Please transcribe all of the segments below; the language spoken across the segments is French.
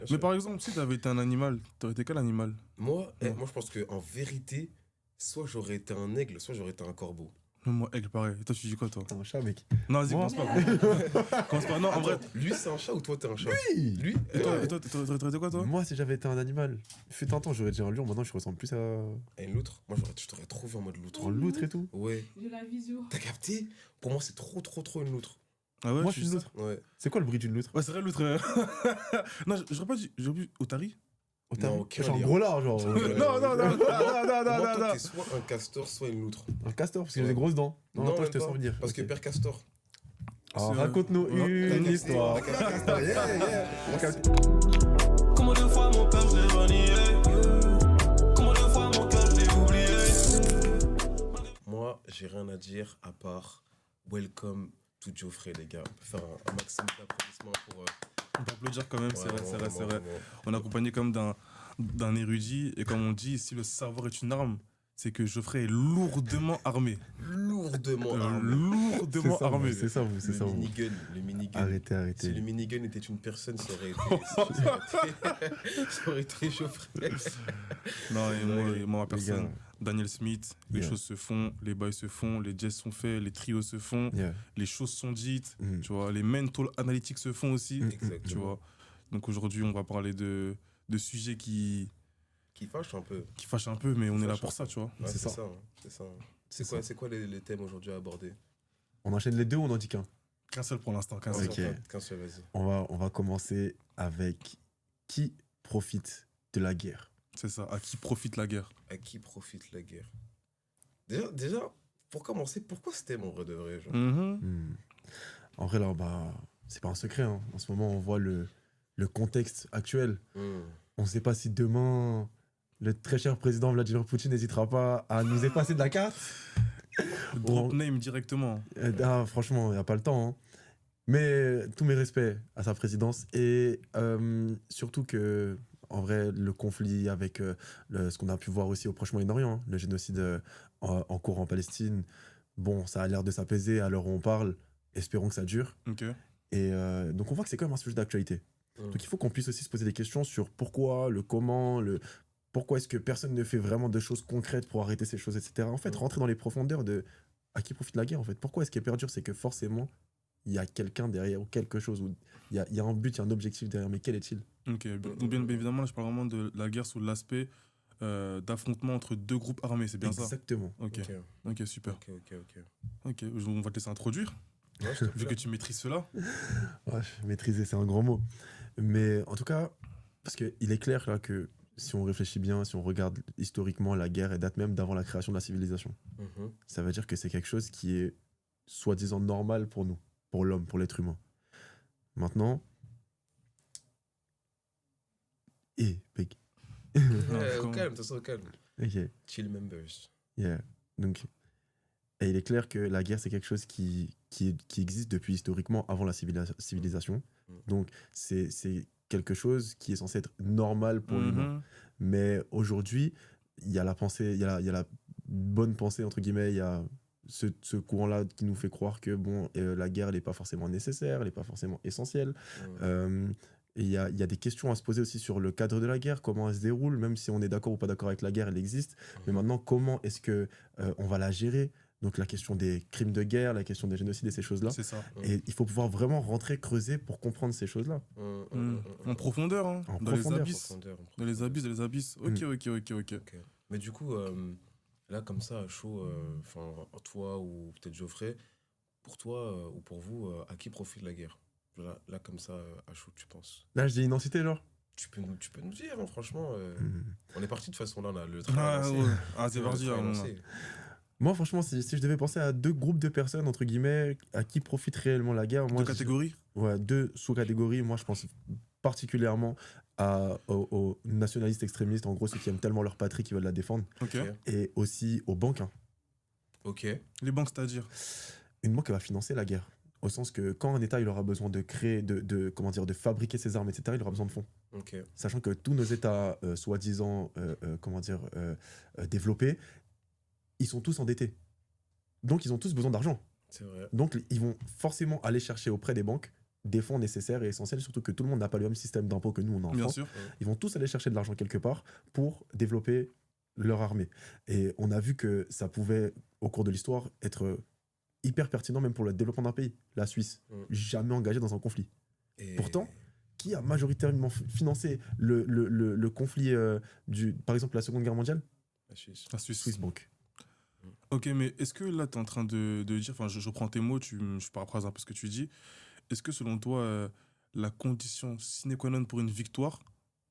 Bien Mais sûr. par exemple, si t'avais été un animal, t'aurais été quel animal? Moi, Ouais. moi, je pense qu'en vérité, soit j'aurais été un aigle, soit j'aurais été un corbeau. Même moi, aigle, pareil. Et toi, tu dis quoi, toi? T'es un chat, mec. Non, vas-y, Moi commence pas. Commence pas. Non, en vrai. Attends, lui, c'est un chat ou toi, t'es un chat? Oui. Lui Et toi, t'aurais été quoi, toi? Moi, si j'avais été un animal, fut un temps, j'aurais dit un lion. Maintenant, je ressemble plus à Et une loutre? Moi, je t'aurais trouvé en mode loutre. un loutre et tout. Ouais. J'ai la visio. T'as capté? Pour moi, c'est trop une loutre. Ah ouais, Moi, tu je suis dis une ça? loutre. Ouais. C'est quoi le bruit d'une loutre? Ouais, c'est vrai, l'autre. Non, j'aurais pas dit. J'aurais dit Otari? Otari. Non, aucun Genre lien. gros lard, genre. Non, non, non, non, non, Moi, non, toi, non. t'es soit un castor, soit une loutre. Un castor, parce que j'ai des grosses dents. Non, toi, même je te pas. sens venir. Parce que Ok. Père Castor. Alors, C'est, raconte-nous ouais. une histoire. T'as capté. Yeah, yeah. Moi, c'est- Comment de fois mon cœur je l'ai renié? Comment de fois mon cœur je l'ai oublié? Moi, j'ai rien à dire à part welcome to Geoffrey, les gars. On peut faire un maximum d'applaudissements pour. On peut applaudir quand même, c'est vrai, c'est vrai, c'est vrai. Vraiment. On est accompagné comme d'un érudit, et comme on dit, si le savoir est une arme, c'est que Geoffrey est lourdement armé. Lourdement armé. Lourdement armé. C'est ça, vous, c'est ça. Le vous. minigun, le minigun. Arrêtez, Si arrêtez. le minigun était une personne, ça aurait été, ça aurait été Geoffrey. Non, et moi, ma Les personne, gars. Daniel Smith, les Yeah. choses se font, les bails se font, les jazz sont faits, les trios se font, Yeah. les choses sont dites, Mm. tu vois, les mental analytics se font aussi, Exactement. tu vois. Donc aujourd'hui, on va parler de sujets qui Qui fâche un peu. fâchent un peu, mais on est là fâche pour un ça, peu. tu vois. Ouais, C'est c'est ça. ça. C'est ça. C'est quoi les thèmes aujourd'hui à aborder? On enchaîne les deux ou on en dit qu'un? Qu'un seul pour l'instant, qu'un Ok. seul. Qu'un seul, vas-y. On va commencer avec qui profite de la guerre. C'est ça, à qui profite la guerre. À qui profite la guerre? Déjà, pour commencer, pourquoi ce thème en vrai de vrai, genre? En vrai, là, bah, c'est pas un secret. Hein. En ce moment, on voit le contexte actuel. On ne sait pas si demain, le très cher président Vladimir Poutine n'hésitera pas à nous effacer de la carte. Drop name directement. Franchement, il n'y a pas le temps. Hein. Mais tous mes respects à sa présidence. Et surtout que, en vrai, le conflit avec ce qu'on a pu voir aussi au Proche-Moyen-Orient, hein, le génocide en cours en Palestine, bon, ça a l'air de s'apaiser à l'heure où on parle. Espérons que ça dure. Ok. Et donc on voit que c'est quand même un sujet d'actualité. Donc il faut qu'on puisse aussi se poser des questions sur pourquoi, le comment, pourquoi est-ce que personne ne fait vraiment de choses concrètes pour arrêter ces choses, etc. En fait, rentrer dans les profondeurs de à qui profite la guerre, en fait. Pourquoi est-ce qu'elle perdure? C'est que forcément, il y a quelqu'un derrière ou quelque chose, ou il y a un but, il y a un objectif derrière, mais quel est-il? Ok, bien évidemment, là, je parle vraiment de la guerre sous l'aspect d'affrontement entre deux groupes armés, c'est bien ça? Exactement. Ok, ok, super. Ok. Ok, on va te laisser introduire, Ouais, je te vu que tu maîtrises cela. Ouais, maîtriser, c'est un grand mot. Mais en tout cas, parce qu'il est clair là que si on réfléchit bien, si on regarde historiquement, la guerre, elle date même d'avant la création de la civilisation. Ça veut dire que c'est quelque chose qui est soi-disant normal pour nous, pour l'homme, pour l'être humain. Maintenant... Peg. Au calme, ça au calme. Ok, Chill members. yeah. Donc, et il est clair que la guerre, c'est quelque chose qui existe depuis historiquement avant la civilisation. Donc, c'est quelque chose qui est censé être normal pour l'humain. Mais aujourd'hui, il y a la pensée, il y a la bonne pensée, entre guillemets, il y a ce courant-là qui nous fait croire que bon, la guerre, elle n'est pas forcément nécessaire, elle n'est pas forcément essentielle. Et il y a des questions à se poser aussi sur le cadre de la guerre, comment elle se déroule, même si on est d'accord ou pas d'accord avec la guerre, elle existe. Mais maintenant, comment est-ce que on va la gérer? Donc la question des crimes de guerre, la question des génocides et ces choses-là. C'est ça. Et il faut pouvoir vraiment rentrer, creuser pour comprendre ces choses-là. En profondeur, hein, En dans profondeur. les abysses. Dans les abysses, dans les abysses. Ok. Mais du coup, là, comme ça, à chaud, enfin, toi ou peut-être Geoffrey, pour toi ou pour vous, à qui profite la guerre? Là, comme ça, à chaud, tu penses? Là, je dis une entité, genre. Tu peux nous dire, hein, franchement. Mhm. On est parti de toute façon, là, on a le train Ah, avancé. ouais. Ah, c'est Le parti. train là, avancé. Moi, franchement, si je devais penser à deux groupes de personnes, entre guillemets, à qui profite réellement la guerre, moi, Deux catégories. ouais, deux sous-catégories. Moi, je pense particulièrement aux nationalistes extrémistes, en gros, ceux qui aiment tellement leur patrie, qui veulent la défendre, Ok. et aussi aux banques. Hein. Ok. Les banques, c'est-à-dire? Une banque, elle va financer la guerre. Au sens que quand un État il aura besoin de créer, comment dire, de fabriquer ses armes, etc., il aura besoin de fonds. Ok. Sachant que tous nos États, soi-disant, développés, ils sont tous endettés. Donc, ils ont tous besoin d'argent. C'est vrai. Donc, ils vont forcément aller chercher auprès des banques des fonds nécessaires et essentiels, surtout que tout le monde n'a pas le même système d'impôt que nous, on a en Bien France. sûr. Ils vont tous aller chercher de l'argent quelque part pour développer leur armée. Et on a vu que ça pouvait, au cours de l'histoire, être hyper pertinent même pour le développement d'un pays. La Suisse, jamais engagée dans un conflit. Et- Pourtant, qui a majoritairement financé le conflit, par exemple, la Seconde Guerre mondiale? La Suisse. La Suisse. Swiss Bank. Ok, mais est-ce que là, tu es en train de dire, enfin, je prends tes mots, je paraphrase un peu ce que tu dis. Est-ce que selon toi, la condition sine qua non pour une victoire,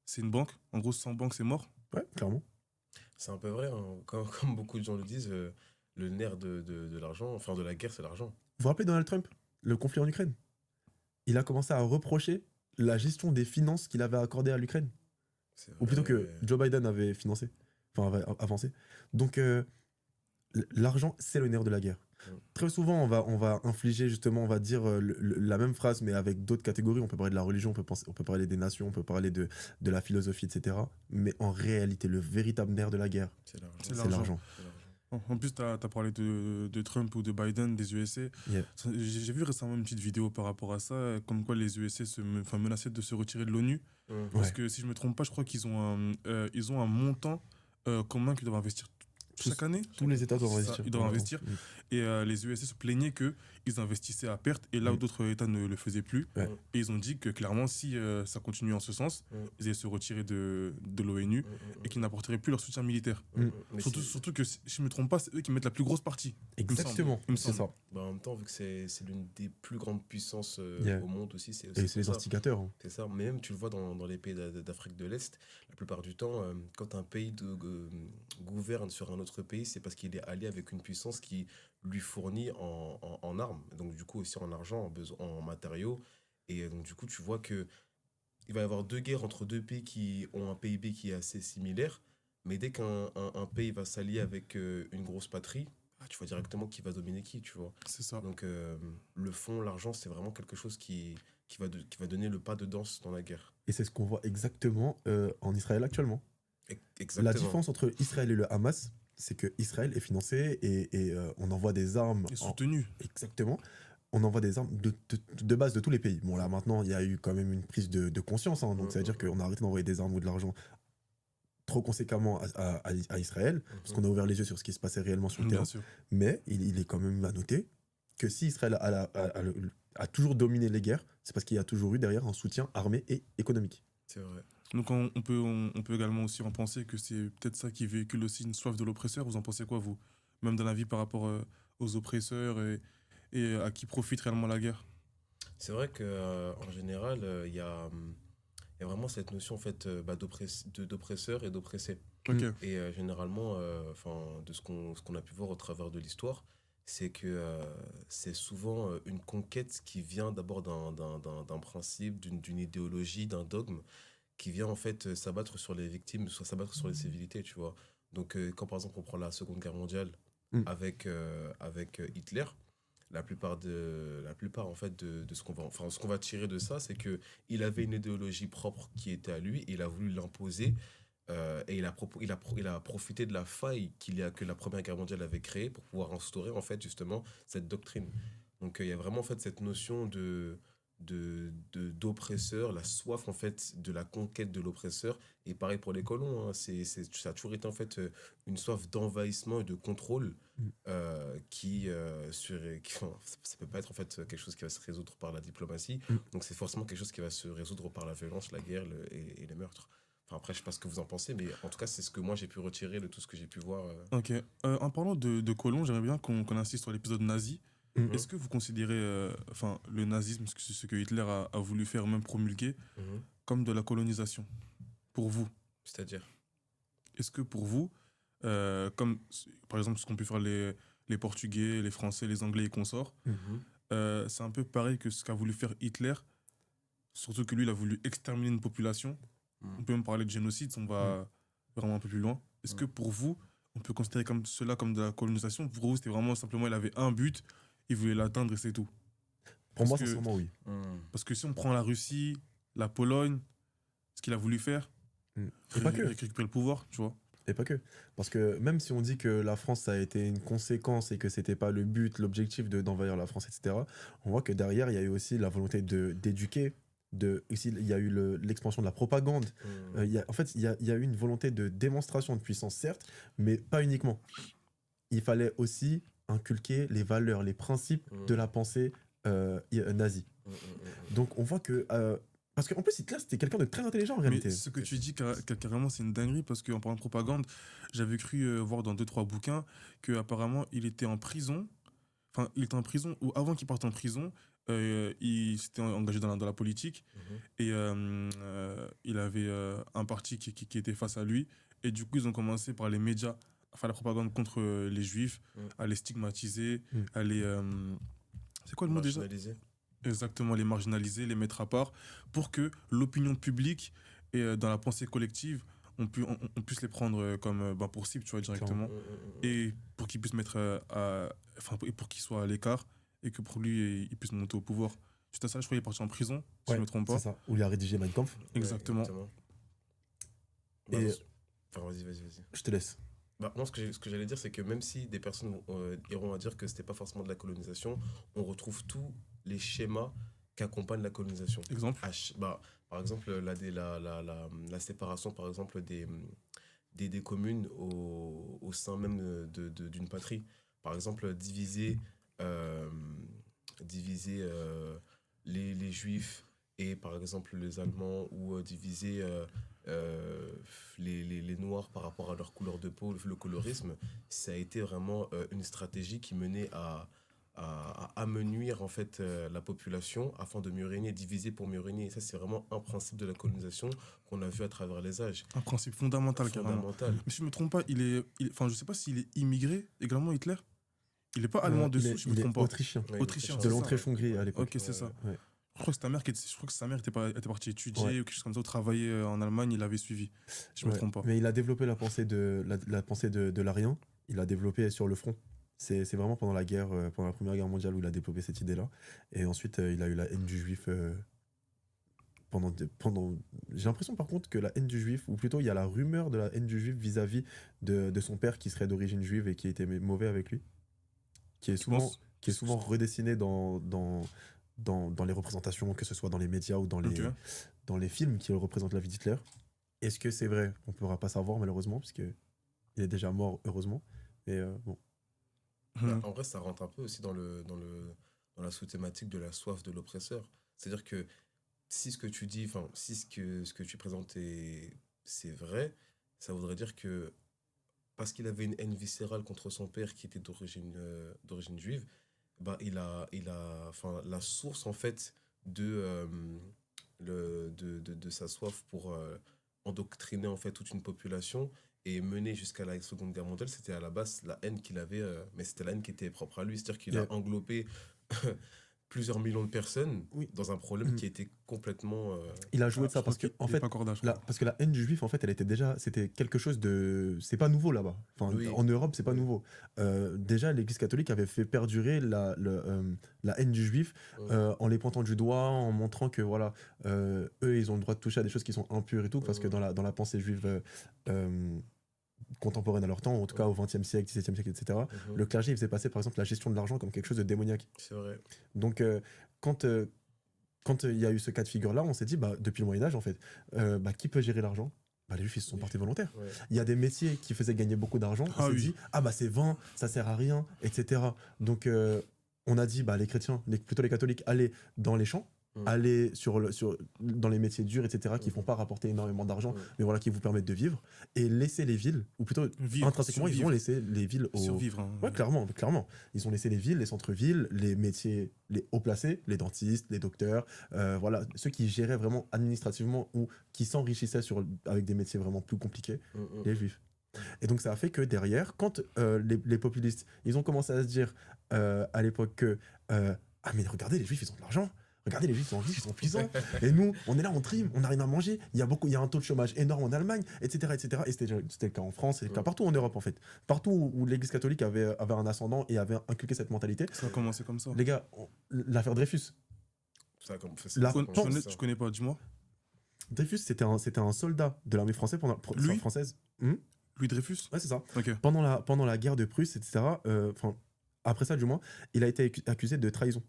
c'est une banque? En gros, sans banque, c'est mort? Ouais, clairement. C'est un peu vrai, hein. Comme beaucoup de gens le disent, le nerf de l'argent, enfin de la guerre, c'est l'argent. Vous vous rappelez Donald Trump, le conflit en Ukraine? Il a commencé à reprocher la gestion des finances qu'il avait accordées à l'Ukraine. C'est Ou plutôt vrai. que Joe Biden avait financé, enfin avait avancé. Donc l'argent, c'est le nerf de la guerre. Très souvent, on va infliger justement, on va dire la même phrase, mais avec d'autres catégories. On peut parler de la religion, on peut parler des nations, on peut parler de la philosophie, etc. Mais en réalité, le véritable nerf de la guerre, C'est l'argent. C'est c'est l'argent. l'argent. C'est l'argent. En plus, tu as parlé de Trump ou de Biden, des USA. Yeah. J'ai vu récemment une petite vidéo par rapport à ça, comme quoi les USA menaçaient de se retirer de l'ONU. Parce Ouais. que si je me trompe pas, je crois qu'ils ont un montant commun qu'ils doivent investir chaque année. Tous les États doivent Ça, investir. ils doivent investir. Et les USA se plaignaient qu'ils investissaient à perte, et là où d'autres États ne le faisaient plus. Ouais. Et ils ont dit que clairement, si ça continue en ce sens, ils allaient se retirer de l'ONU et qu'ils n'apporteraient plus leur soutien militaire. Mais Surtout que, si je ne me trompe pas, c'est eux qui mettent la plus grosse partie. Exactement, Il me c'est semble. ça. bah, en même temps, vu que c'est l'une des plus grandes puissances Yeah. au monde aussi, c'est Et aussi c'est les pour ça. instigateurs. Hein. C'est ça, mais même tu le vois dans les pays d'Afrique de l'Est, la plupart du temps, quand un pays gouverne sur un autre pays, c'est parce qu'il est allié avec une puissance qui lui fournit en armes, donc du coup aussi en argent, en matériaux. Et donc du coup, tu vois que il va y avoir deux guerres entre deux pays qui ont un PIB qui est assez similaire, mais dès qu'un pays va s'allier avec une grosse patrie, tu vois directement qui va dominer qui, tu vois. C'est ça. Donc le fond, l'argent, c'est vraiment quelque chose qui va donner le pas de danse dans la guerre. Et c'est ce qu'on voit exactement en Israël actuellement. Exactement. La différence entre Israël et le Hamas, c'est que Israël est financé et on envoie des armes. Et soutenu. Exactement. On envoie des armes de base de tous les pays. Bon, là, maintenant, il y a eu quand même une prise de conscience. Hein, donc, ça veut dire qu'on a arrêté d'envoyer des armes ou de l'argent trop conséquemment à Israël, parce qu'on a ouvert les yeux sur ce qui se passait réellement sur le terrain. Bien sûr. Mais il est quand même à noter que si Israël a toujours dominé les guerres, c'est parce qu'il y a toujours eu derrière un soutien armé et économique. C'est vrai. Donc on peut également aussi en penser que c'est peut-être ça qui véhicule aussi une soif de l'oppresseur. Vous en pensez quoi, vous? Même dans la vie par rapport aux oppresseurs et à qui profite réellement la guerre? C'est vrai qu'en général, il y a vraiment cette notion en fait, d'oppresseur et d'oppressé. Ok. Et généralement, de ce qu'on a pu voir au travers de l'histoire, c'est que c'est souvent une conquête qui vient d'abord d'un principe, d'une idéologie, d'un dogme, qui vient en fait s'abattre sur les victimes, soit s'abattre sur les civilités, tu vois. Donc quand par exemple on prend la Seconde Guerre mondiale avec Hitler, la plupart en fait de ce qu'on va tirer de ça, c'est que il avait une idéologie propre qui était à lui, et il a voulu l'imposer, et il a profité de la faille que la Première Guerre mondiale avait créée pour pouvoir instaurer en fait justement cette doctrine. Donc il y a vraiment en fait cette notion d'oppresseur, la soif en fait de la conquête de l'oppresseur. Et pareil pour les colons, hein, ça a toujours été en fait une soif d'envahissement et de contrôle ça peut pas être en fait quelque chose qui va se résoudre par la diplomatie. Donc c'est forcément quelque chose qui va se résoudre par la violence, la guerre et les meurtres. Enfin, après, je sais pas ce que vous en pensez, mais en tout cas, c'est ce que moi j'ai pu retirer de tout ce que j'ai pu voir. Ok. En parlant de colons, j'aimerais bien qu'on insiste sur l'épisode nazi. Est-ce que vous considérez le nazisme, ce que Hitler a voulu faire, même promulguer, comme de la colonisation pour vous? C'est-à-dire? Est-ce que pour vous, comme par exemple ce qu'ont pu faire les Portugais, les Français, les Anglais et consorts, c'est un peu pareil que ce qu'a voulu faire Hitler, surtout que lui, il a voulu exterminer une population. On peut même parler de génocide, on va vraiment un peu plus loin. Est-ce que pour vous, on peut considérer cela comme de la colonisation? Pour vous, c'était vraiment simplement, il avait un but, il voulait l'atteindre et c'est tout. Pour moi, Parce que- sincèrement, oui. Parce que si on prend la Russie, la Pologne, ce qu'il a voulu faire, Et pas que. récupérer le pouvoir, tu vois. Et pas que. Parce que même si on dit que la France, ça a été une conséquence et que c'était pas le but, l'objectif d'envahir la France, etc., on voit que derrière, il y a eu aussi la volonté d'éduquer. Aussi, il y a eu l'expansion de la propagande. En fait, il y a eu une volonté de démonstration de puissance, certes, mais pas uniquement. Il fallait aussi inculquer les valeurs, les principes de la pensée nazie. Donc on voit que... parce qu'en plus, Hitler, c'était quelqu'un de très intelligent en réalité. Mais ce que tu dis, carrément, c'est une dinguerie parce qu'en parlant de propagande, j'avais cru voir dans 2-3 bouquins qu'apparemment, il était en prison. Enfin, il était en prison, ou avant qu'il parte en prison, il s'était engagé dans la politique et il avait un parti qui était face à lui. Et du coup, ils ont commencé par les médias à faire la propagande contre les juifs, à les stigmatiser, à les. C'est quoi le mot déjà ? Exactement, les marginaliser, les mettre à part, pour que l'opinion publique et dans la pensée collective, on puisse les prendre comme pour cible, tu vois, directement, et pour qu'ils puissent mettre pour qu'ils soient à l'écart, et que pour lui, il puisse monter au pouvoir. Suite à ça, je crois qu'il est parti en prison, si je ne me trompe pas. C'est ça, où il a rédigé Mein Kampf. Exactement. Et... Enfin, vas-y. Je te laisse. Bah, moi, ce que j'allais dire, c'est que même si des personnes iront à dire que c'était pas forcément de la colonisation, on retrouve tous les schémas qui accompagnent la colonisation. Exemple par exemple, la séparation, par exemple, des communes au sein même d'une patrie. Par exemple, diviser les Juifs et, par exemple, les Allemands, ou diviser les Noirs par rapport à leur couleur de peau, le colorisme, ça a été vraiment une stratégie qui menait à amenuire en fait la population afin de mieux régner, diviser pour mieux régner. Et ça, c'est vraiment un principe de la colonisation qu'on a vu à travers les âges. Un principe fondamental. Carrément. Mais si je ne me trompe pas, je ne sais pas s'il est immigré également, Hitler. Il n'est pas allemand dessous, je ne me trompe pas. Autrichien. Ouais, autrichien. De l'Autriche-Hongrie à l'époque. Ok, c'est ça. Ouais. Je crois que sa mère était partie étudier ou quelque chose comme ça, ou travailler en Allemagne, il l'avait suivi. Je ne me trompe pas. Mais il a développé la pensée de l'Arien, il l'a développé sur le front. C'est vraiment pendant la Première Guerre mondiale où il a développé cette idée-là. Et ensuite, il a eu la haine du juif pendant... J'ai l'impression par contre que la haine du juif, ou plutôt il y a la rumeur de la haine du juif vis-à-vis de son père qui serait d'origine juive et qui était mauvais avec lui, qui est souvent redessiné dans les représentations, que ce soit dans les médias ou dans les films qui représentent la vie d'Hitler. Est-ce que c'est vrai ? On ne pourra pas savoir malheureusement, puisqu'il est déjà mort, heureusement. Mais bon. En vrai, ça rentre un peu aussi dans la sous-thématique de la soif de l'oppresseur. C'est-à-dire que si ce que tu dis, si ce que tu présentes c'est vrai, ça voudrait dire que parce qu'il avait une haine viscérale contre son père qui était d'origine juive, la source en fait de sa soif pour endoctriner en fait toute une population et mener jusqu'à la Seconde Guerre mondiale, c'était à la base la haine qu'il avait, mais c'était la haine qui était propre à lui, c'est-à-dire qu'il a englobé plusieurs millions de personnes dans un problème qui était complètement... Il a joué de ça parce que, en fait, parce que la haine du juif, en fait, c'était quelque chose de... C'est pas nouveau là-bas. En Europe, c'est pas nouveau. Déjà, l'Église catholique avait fait perdurer la haine du juif en les pointant du doigt, en montrant que, voilà, eux, ils ont le droit de toucher à des choses qui sont impures et tout, parce que dans la pensée juive... contemporaine à leur temps, en tout cas au XXe siècle, XVIIe siècle, etc. Le clergé, il faisait passer par exemple la gestion de l'argent comme quelque chose de démoniaque. C'est vrai. Donc quand il y a eu ce cas de figure-là, on s'est dit, depuis le Moyen-Âge, en fait, qui peut gérer l'argent ? Les juifs, ils se sont portés volontaires. Ouais. Il y a des métiers qui faisaient gagner beaucoup d'argent. On s'est dit, c'est vain, ça sert à rien, etc. Donc on a dit, les chrétiens, plutôt les catholiques, allez dans les champs, aller dans les métiers durs, etc., qui ne font pas rapporter énormément d'argent, mais voilà, qui vous permettent de vivre, et laisser les villes, ou plutôt intrinsèquement, ils ont laissé les villes survivre. Ouais, clairement. Ils ont laissé les villes, les centres-villes, les métiers, les hauts placés, les dentistes, les docteurs, voilà, ceux qui géraient vraiment administrativement ou qui s'enrichissaient avec des métiers vraiment plus compliqués, les juifs. Et donc ça a fait que derrière, quand les populistes, ils ont commencé à se dire à l'époque que mais regardez, les juifs, ils ont de l'argent. Regardez, les juifs sont riches, ils sont puissants. Et nous, on est là, on trime, on n'a rien à manger. Il y a un taux de chômage énorme en Allemagne, etc. etc. Et c'était le cas en France, c'était le cas partout en Europe, en fait. Partout où l'Église catholique avait un ascendant et avait inculqué cette mentalité. Ça a commencé comme ça. Les gars, l'affaire Dreyfus. Tu connais pas, dis-moi. Dreyfus, c'était un soldat de l'armée française pendant. Lui française. Louis Dreyfus. Ouais, c'est ça. Ok. Pendant la guerre de Prusse, etc., après ça, du moins, il a été accusé de trahison.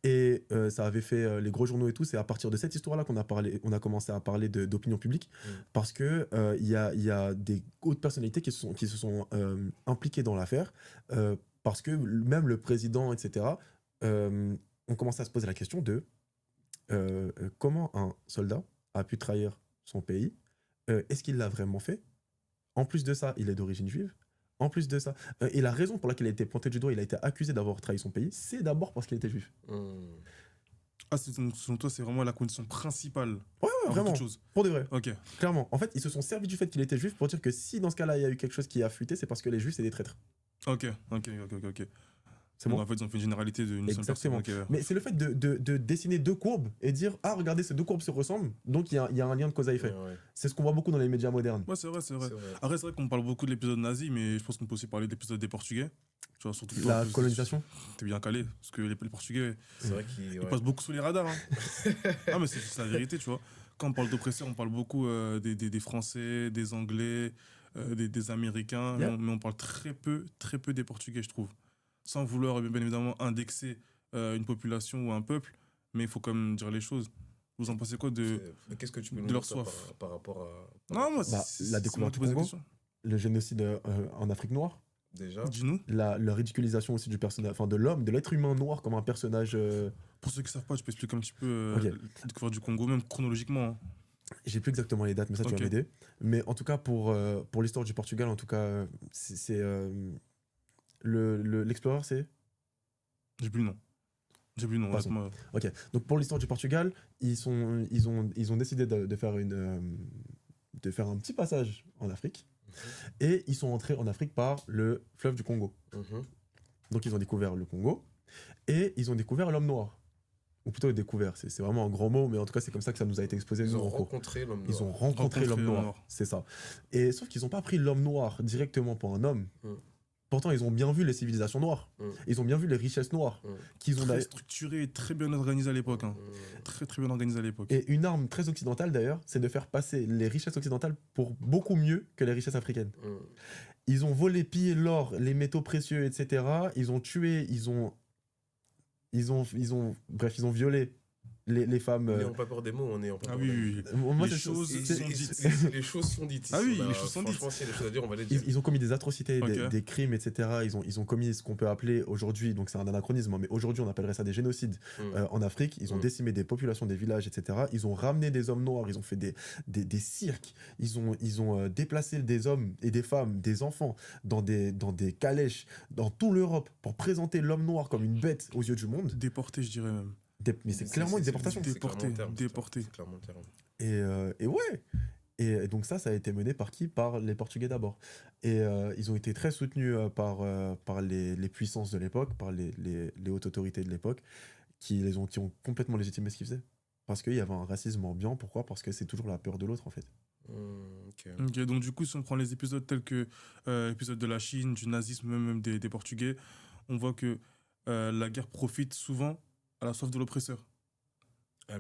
Et ça avait fait les gros journaux et tout. C'est à partir de cette histoire-là qu'on a commencé à parler d'opinion publique, parce que il y a des hautes personnalités qui se sont impliquées dans l'affaire, parce que même le président, etc., ont commencé à se poser la question de comment un soldat a pu trahir son pays. Est-ce qu'il l'a vraiment fait? En plus de ça, il est d'origine juive. En plus de ça, et la raison pour laquelle il a été pointé du doigt, il a été accusé d'avoir trahi son pays, c'est d'abord parce qu'il était juif. Ah, selon toi, c'est vraiment la condition principale. Ouais, avant vraiment. toute chose. Pour de vrai. Ok. Clairement. En fait, ils se sont servis du fait qu'il était juif pour dire que si dans ce cas-là, il y a eu quelque chose qui a fuité, c'est parce que les juifs, c'est des traîtres. Ok. C'est Donc, bon. en fait, ils ont fait une généralité d'une seule Exactement. personne. Ok. Mais c'est le fait de dessiner deux courbes et dire ah, regardez, ces deux courbes se ressemblent, donc il y a un lien de cause à effet. Ouais. C'est ce qu'on voit beaucoup dans les médias modernes. Ouais, c'est vrai. C'est vrai. Après, c'est vrai qu'on parle beaucoup de l'épisode nazi, mais je pense qu'on peut aussi parler de l'épisode des Portugais. Tu vois, surtout La colonisation. T'es bien calé, parce que les Portugais, C'est vrai qu'ils ils passent beaucoup sous les radars. Hein. Ah, mais c'est la vérité, tu vois. Quand on parle d'oppresseurs, on parle beaucoup des Français, des Anglais, des Américains, Yeah. mais on parle très peu des Portugais, je trouve. Sans vouloir, bien évidemment, indexer une population ou un peuple, mais il faut quand même dire les choses. Vous en pensez quoi de Qu'est-ce que tu peux nous de leur dire soif par rapport à. Non, moi, Bah, c'est la c'est moi découverte qui du pose la Congo. question. Le génocide en Afrique noire. Déjà. Dis-nous. La ridiculisation aussi du personnage, enfin de l'homme, de l'être humain noir comme un personnage. Pour ceux qui ne savent pas, je peux expliquer un petit peu Ok. la découverte du Congo, même chronologiquement. Hein. J'ai plus exactement les dates, mais ça tu Ok. vas m'aider. Mais en tout cas, pour l'histoire du Portugal, en tout cas, c'est l'explorer, c'est. J'ai plus le nom, Passons. honnêtement. Ok. Donc pour l'histoire du Portugal, ils ont décidé de faire un petit passage en Afrique, et ils sont entrés en Afrique par le fleuve du Congo. Donc ils ont découvert le Congo et ils ont découvert l'homme noir. Ou plutôt découvert, c'est vraiment un grand mot, mais en tout cas c'est comme ça que ça nous a été exposé. Ils nous, ont en cours. rencontré l'homme Ils noir. ont rencontré l'homme noir, noir. c'est ça. Et sauf qu'ils n'ont pas pris l'homme noir directement pour un homme. Pourtant, ils ont bien vu les civilisations noires. Ils ont bien vu les richesses noires. Qu'ils ont Très d'ailleurs- structuré et très bien organisé à l'époque. Hein. Très bien organisé à l'époque. Et une arme très occidentale d'ailleurs, c'est de faire passer les richesses occidentales pour beaucoup mieux que les richesses africaines. Ils ont volé, pillé l'or, les métaux précieux, etc. Ils ont tué, bref, ils ont violé les femmes. N'ayons pas peur des mots, on est en Ah oui. Moi, Les c'est- choses c'est- sont dites. Les choses sont dites. Ah oui, ici. les choses sont dites. Franchement, s'il y a des choses à dire, on va les dire. Ils ont commis des atrocités, Ok. des crimes, etc. Ils ont commis ce qu'on peut appeler aujourd'hui, donc c'est un anachronisme, mais aujourd'hui on appellerait ça des génocides en Afrique. Ils ont décimé des populations, des villages, etc. Ils ont ramené des hommes noirs, ils ont fait des cirques, ils ont déplacé des hommes et des femmes, des enfants dans des calèches dans toute l'Europe pour présenter l'homme noir comme une bête aux yeux du monde. Déporté, je dirais même. Mais c'est clairement une déportation. C'est clairement le terme, Déporté. c'est clairement le terme. Et ouais. Et donc ça a été mené par qui? Par les Portugais d'abord. Et ils ont été très soutenus par les puissances de l'époque, par les hautes autorités de l'époque, qui ont complètement légitimé ce qu'ils faisaient. Parce qu'il y avait un racisme ambiant. Pourquoi? Parce que c'est toujours la peur de l'autre, en fait. Ok, donc du coup, si on prend les épisodes tels que l'épisode de la Chine, du nazisme, même des Portugais, on voit que la guerre profite souvent à la soif de l'oppresseur. La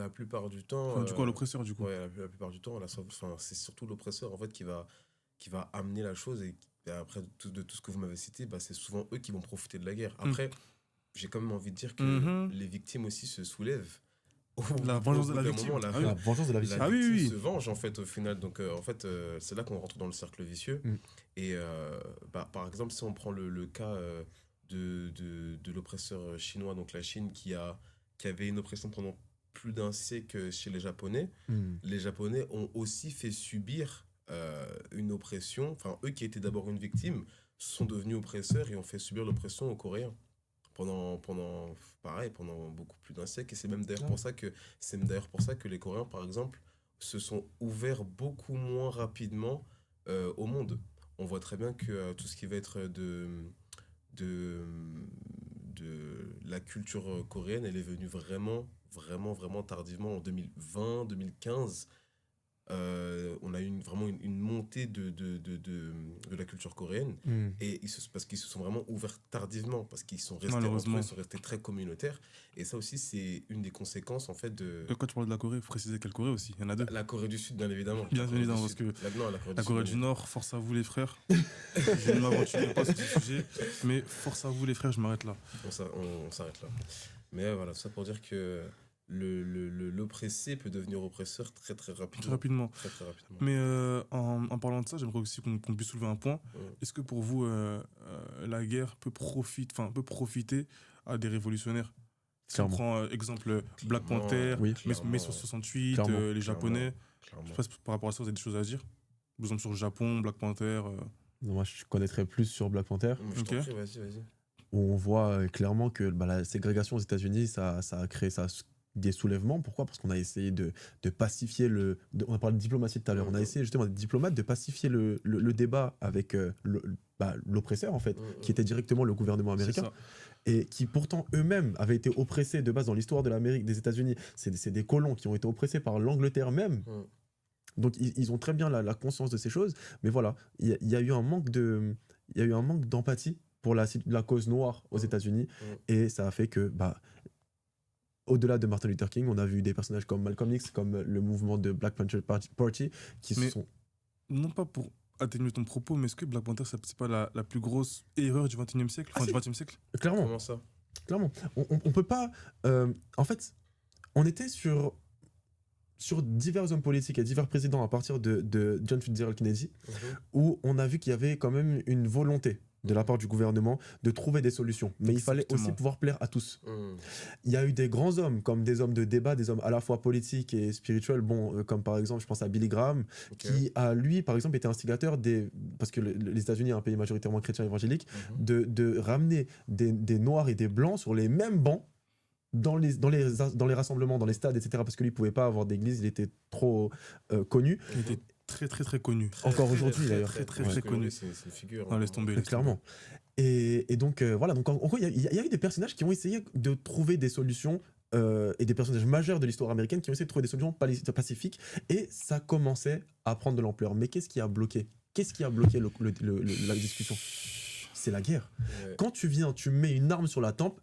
plupart du temps. Enfin, du coup, à l'oppresseur, du coup. Ouais, la plupart du temps, c'est surtout l'oppresseur en fait qui va amener la chose, et après de tout ce que vous m'avez cité, bah, c'est souvent eux qui vont profiter de la guerre. Après, j'ai quand même envie de dire que les victimes aussi se soulèvent. La vengeance de la victime. La vengeance de la victime. victime se venge en fait au final. Donc en fait, c'est là qu'on rentre dans le cercle vicieux. Et par exemple, si on prend le cas de l'oppresseur chinois, donc la Chine qui avait une oppression pendant plus d'un siècle chez les Japonais, les Japonais ont aussi fait subir une oppression. Enfin, eux qui étaient d'abord une victime sont devenus oppresseurs et ont fait subir l'oppression aux Coréens pendant beaucoup plus d'un siècle. Et c'est même d'ailleurs pour ça que les Coréens, par exemple, se sont ouverts beaucoup moins rapidement au monde. On voit très bien que tout ce qui va être de la culture coréenne, elle est venue vraiment tardivement en 2020, 2015. on a eu vraiment une montée de la culture coréenne. Et parce qu'ils se sont vraiment ouverts tardivement, parce qu'ils sont restés entre eux, ils sont restés très communautaires. Et ça aussi, c'est une des conséquences en fait de. Quand tu parles de la Corée, il faut préciser quelle Corée aussi. Il y en a deux. La Corée du Sud, bien évidemment. Bien évidemment, parce que la Corée du Nord, force à vous les frères. Je ne m'aventurerai pas sur ce sujet, mais force à vous les frères, je m'arrête là. On s'arrête là. Mais voilà, tout ça pour dire que l'oppressé peut devenir oppresseur très très rapidement. Très rapidement. Très, très rapidement. Mais en parlant de ça, j'aimerais aussi qu'on puisse soulever un point. Est-ce que pour vous, la guerre peut profiter à des révolutionnaires? Si on prend exemple Black Panther, mai 68, les Japonais. Je sais pas si par rapport à ça, vous avez des choses à dire? Par exemple sur le Japon, Black Panther. Non, moi, je connaîtrais plus sur Black Panther. Je t'en prie, vas-y. On voit clairement que la ségrégation aux États-Unis, ça a créé des soulèvements. Pourquoi? Parce qu'on a essayé de pacifier on a parlé de diplomatie tout à l'heure. On a essayé justement, des diplomates, de pacifier le débat avec l'oppresseur, en fait, qui était directement le gouvernement américain. Et qui pourtant eux-mêmes avaient été oppressés de base dans l'histoire de l'Amérique, des États-Unis. C'est des colons qui ont été oppressés par l'Angleterre même. Donc ils ont très bien la conscience de ces choses. Mais voilà, il y a eu un manque d'empathie pour la cause noire aux États-Unis. Et ça a fait que, au-delà de Martin Luther King, on a vu des personnages comme Malcolm X, comme le mouvement de Black Panther Party, qui se sont... Non pas pour atténuer ton propos, mais est-ce que Black Panther, c'est pas la plus grosse erreur du XXe siècle, du XXe siècle? Clairement. Comment ça? Clairement. On peut pas... en fait, on était sur divers hommes politiques et divers présidents à partir de John Fitzgerald Kennedy, où on a vu qu'il y avait quand même une volonté de la part du gouvernement de trouver des solutions. Mais il fallait aussi pouvoir plaire à tous. Il y a eu des grands hommes, comme des hommes de débat, des hommes à la fois politiques et spirituels, comme par exemple, je pense à Billy Graham, qui a, lui, par exemple, été instigateur parce que les États-Unis est un pays majoritairement chrétien évangélique, de ramener des Noirs et des Blancs sur les mêmes bancs dans les rassemblements, dans les stades, etc. Parce que lui, il ne pouvait pas avoir d'église, il était trop connu. Il était très connu. Encore aujourd'hui, d'ailleurs. Très connu. C'est une figure. Non, laisse tomber. Clairement. Et donc, voilà. Donc, en gros, il y a eu des personnages qui ont essayé de trouver des solutions, et des personnages majeurs de l'histoire américaine qui ont essayé de trouver des solutions pacifiques. Et ça commençait à prendre de l'ampleur. Mais qu'est-ce qui a bloqué? Qu'est-ce qui a bloqué la discussion? C'est la guerre. Quand tu viens, tu mets une arme sur la tempe,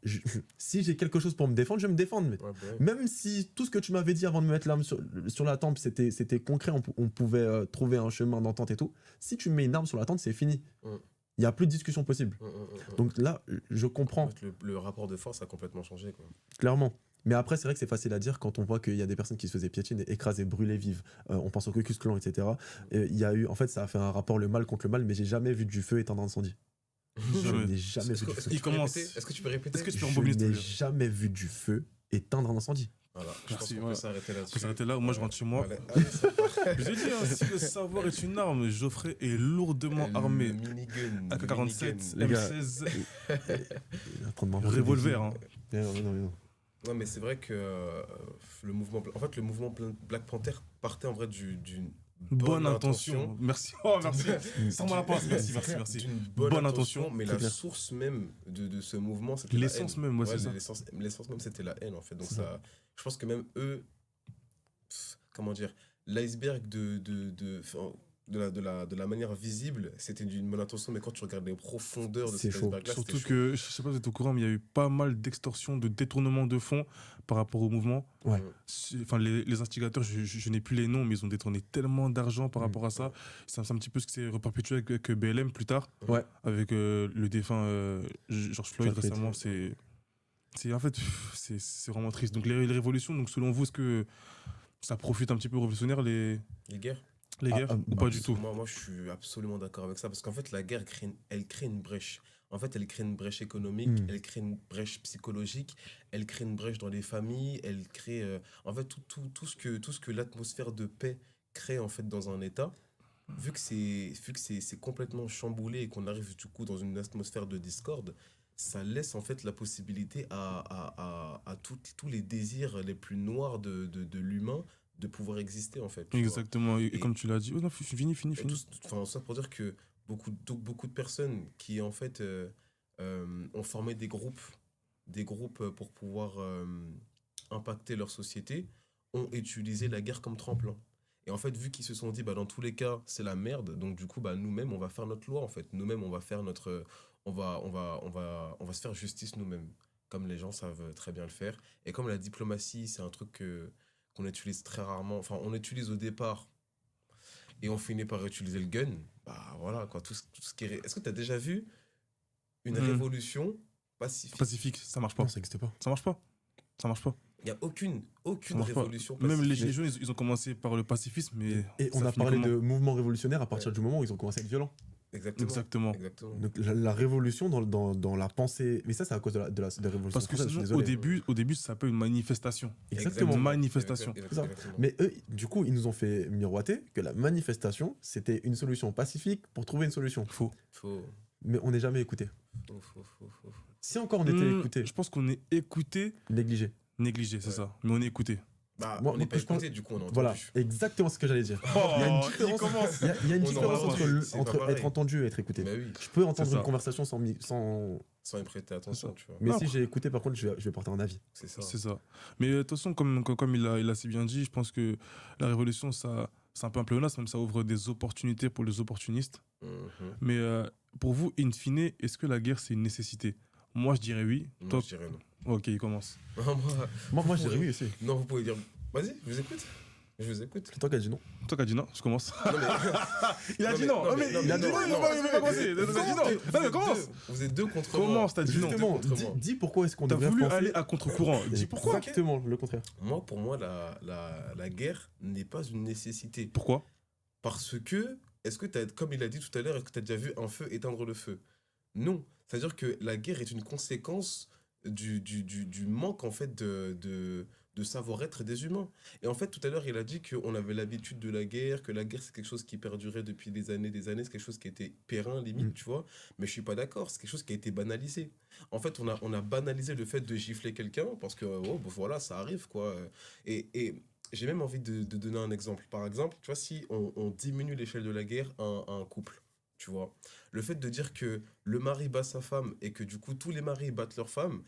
si j'ai quelque chose pour me défendre, je vais me défendre. Mais même si tout ce que tu m'avais dit avant de me mettre l'arme sur la tempe, c'était concret, on pouvait trouver un chemin d'entente et tout. Si tu mets une arme sur la tempe, c'est fini. Il n'y a plus de discussion possible. Donc là, je comprends. En fait, le rapport de force a complètement changé, quoi. Clairement. Mais après, c'est vrai que c'est facile à dire quand on voit qu'il y a des personnes qui se faisaient piétiner, écraser, brûler vives. On pense au Ku Klux Klan, etc. Il y a eu, en fait, ça a fait un rapport le mal contre le mal, mais j'ai jamais vu du feu éteindre l'incendie. Je n'ai jamais vu du feu. Est-ce que tu peux répéter? Je n'ai jamais vu du feu éteindre un incendie. Voilà, je pense qu'on peut s'arrêter là-dessus. On peut s'arrêter là, moi je rentre chez moi. Je dis, si le savoir est une arme, Geoffrey est lourdement armé. Minigun. AK-47, M16, Revolver. hein. Non, mais c'est vrai que le mouvement Black Panther partait en vrai d'une bonne intention. Merci. Oh, merci. Sans ma passe. Merci. D'une bonne intention, mais la source même de ce mouvement, c'était l'essence même, moi, c'est ça. L'essence même, c'était la haine, en fait. Donc ça, je pense que même eux, comment dire, l'iceberg de la manière visible, c'était d'une bonne intention, mais quand tu regardes les profondeurs de cet iceberg-là, surtout que, je sais pas si vous êtes au courant, mais il y a eu pas mal d'extorsions, de détournements de fonds par rapport au mouvement. Enfin, les instigateurs, je n'ai plus les noms, mais ils ont détourné tellement d'argent par rapport à ça. C'est un petit peu ce qui s'est reperpétué avec BLM plus tard, avec le défunt George Floyd récemment. En fait, c'est vraiment triste. Donc les révolutions, donc selon vous, est-ce que ça profite un petit peu aux révolutionnaires, les guerres? Les guerres, ou pas du tout? Moi, je suis absolument d'accord avec ça, parce qu'en fait, la guerre, elle crée une brèche. En fait, elle crée une brèche économique, elle crée une brèche psychologique, elle crée une brèche dans les familles, elle crée... en fait, tout ce que l'atmosphère de paix crée, en fait, dans un État, vu que c'est complètement chamboulé et qu'on arrive, du coup, dans une atmosphère de discorde, ça laisse, en fait, la possibilité à tous les désirs les plus noirs de l'humain de pouvoir exister, en fait. Exactement, et comme tu l'as dit, non, fini. Enfin, ça pour dire que beaucoup de personnes qui, en fait, ont formé des groupes pour pouvoir impacter leur société, ont utilisé la guerre comme tremplin. Et en fait, vu qu'ils se sont dit, bah, dans tous les cas, c'est la merde, donc du coup, bah, nous-mêmes, on va faire notre loi, en fait. Nous-mêmes, on va faire notre... on va se faire justice nous-mêmes, comme les gens savent très bien le faire. Et comme la diplomatie, c'est un truc qu'on utilise très rarement, enfin, on utilise au départ, et on finit par utiliser le gun, bah voilà, quoi, tout ce qui est... Est-ce que tu as déjà vu une révolution pacifique? Pacifique, ça marche pas. Non, ça n'existe pas. Ça marche pas. Ça marche pas. Il n'y a aucune Ça marche pas. révolution Même pacifique. les jeunes, ils ont commencé par le pacifisme, mais. Et on ça a finit parlé comment de mouvements révolutionnaires à partir du moment où ils ont commencé à être violents. Exactement. Exactement. Donc la révolution dans la pensée. Mais ça, c'est à cause de la révolution Parce que française, je suis sinon, désolé. au début, ça s'appelle une manifestation. Exactement. Une manifestation. Exactement. Mais eux, du coup, ils nous ont fait miroiter que la manifestation, c'était une solution pacifique pour trouver une solution. Faux. Faux. Mais on n'est jamais écouté. Faux. Si encore on était écouté, Je pense qu'on est écouté, négligé. négligé, c'est Ouais. ça. Mais on est écouté. Bah, Moi, on n'est pas je pense- écouté, du coup, on a entendu. Voilà, exactement ce que j'allais dire. Oh, Il y a une il différence, commence. il y a une On différence aura entre, entendu, c'est pas entre pareil. être entendu et être écouté. Bah oui, Je peux entendre C'est ça. une conversation sans... sans y prêter attention, tu vois. Mais Non, si j'ai écouté, par contre, je vais porter un avis. C'est ça. C'est ça. Mais de toute façon, comme il a si bien dit, je pense que la révolution, ça, c'est un peu un pléonasme, même ça ouvre des opportunités pour les opportunistes. Mhm. Mais pour vous, in fine, est-ce que la guerre, c'est une nécessité? Moi, je dirais oui. Moi, Toi, je dirais non. ok, il commence. Moi je dirais oui aussi. Non, vous pouvez dire. Vas-y, je vous écoute. Je vous écoute. C'est toi qui as dit non. Toi qui as dit non, je commence. Non, mais... Il a dit non. non, mais- mais non, il mais a dit non, non, il non, va pas commencer. Il a dit non. Non, mais commence. Vous êtes deux contre moi. Commence, t'as dit non. Justement, contre moi. dis pourquoi est-ce qu'on T'as devrait voulu penser... aller à contre-courant. Dis pourquoi. Exactement le contraire. Moi, pour moi, la guerre n'est pas une nécessité. Pourquoi? Parce que, est-ce que t'as, comme il a dit tout à l'heure, est-ce que tu as déjà vu un feu éteindre le feu? Non. C'est-à-dire que la guerre est une conséquence du manque, en fait, de savoir-être des humains. Et en fait, tout à l'heure, il a dit qu'on avait l'habitude de la guerre, que la guerre, c'est quelque chose qui perdurait depuis des années, c'est quelque chose qui était périn, limite, tu vois. Mais je suis pas d'accord, c'est quelque chose qui a été banalisé. En fait, on a banalisé le fait de gifler quelqu'un, parce que, oh, bon, voilà, ça arrive, quoi. Et j'ai même envie de donner un exemple. Par exemple, tu vois, si on diminue l'échelle de la guerre à un couple, tu vois, le fait de dire que le mari bat sa femme et que du coup tous les maris battent leur femme,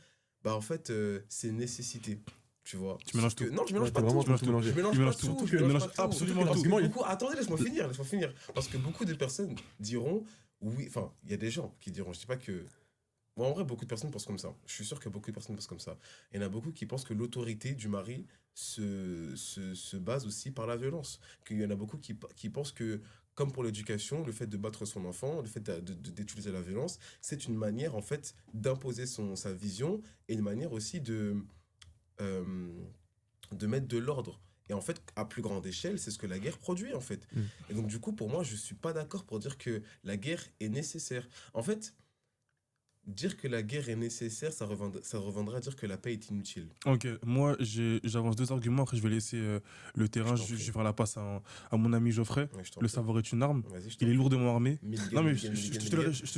bah en fait, c'est une nécessité. Tu vois. Tu mélanges Sauf que- tout. Non, je mélange Ouais, pas t'as tout. vraiment tout mélangé. Je mélange Il pas mélange tout. tout. je Il mélange mélange pas tout. absolument Parce tout. que beaucoup- Attendez, laisse-moi finir. Parce que beaucoup de personnes diront, oui, enfin, il y a des gens qui diront, je dis pas que... Bon, en vrai, beaucoup de personnes pensent comme ça. Je suis sûr que beaucoup de personnes pensent comme ça. Il y en a beaucoup qui pensent que l'autorité du mari se base aussi par la violence. Qu'il y en a beaucoup qui pensent que, comme pour l'éducation, le fait de battre son enfant, le fait d'utiliser la violence, c'est une manière, en fait, d'imposer sa vision et une manière aussi de mettre de l'ordre. Et en fait, à plus grande échelle, c'est ce que la guerre produit, en fait. Et donc, du coup, pour moi, je suis pas d'accord pour dire que la guerre est nécessaire. En fait, dire que la guerre est nécessaire, ça reviendra à dire que la paix est inutile. Ok, moi j'avance deux arguments, après je vais laisser le terrain, Je t'en je prie. vais faire la passe à mon ami Geoffrey. Ouais, je t'en Le prie. savoir est une arme, Vas-y, je t'en il est prie. lourdement armé. Milligan, Non mais Milligan, je Milligan,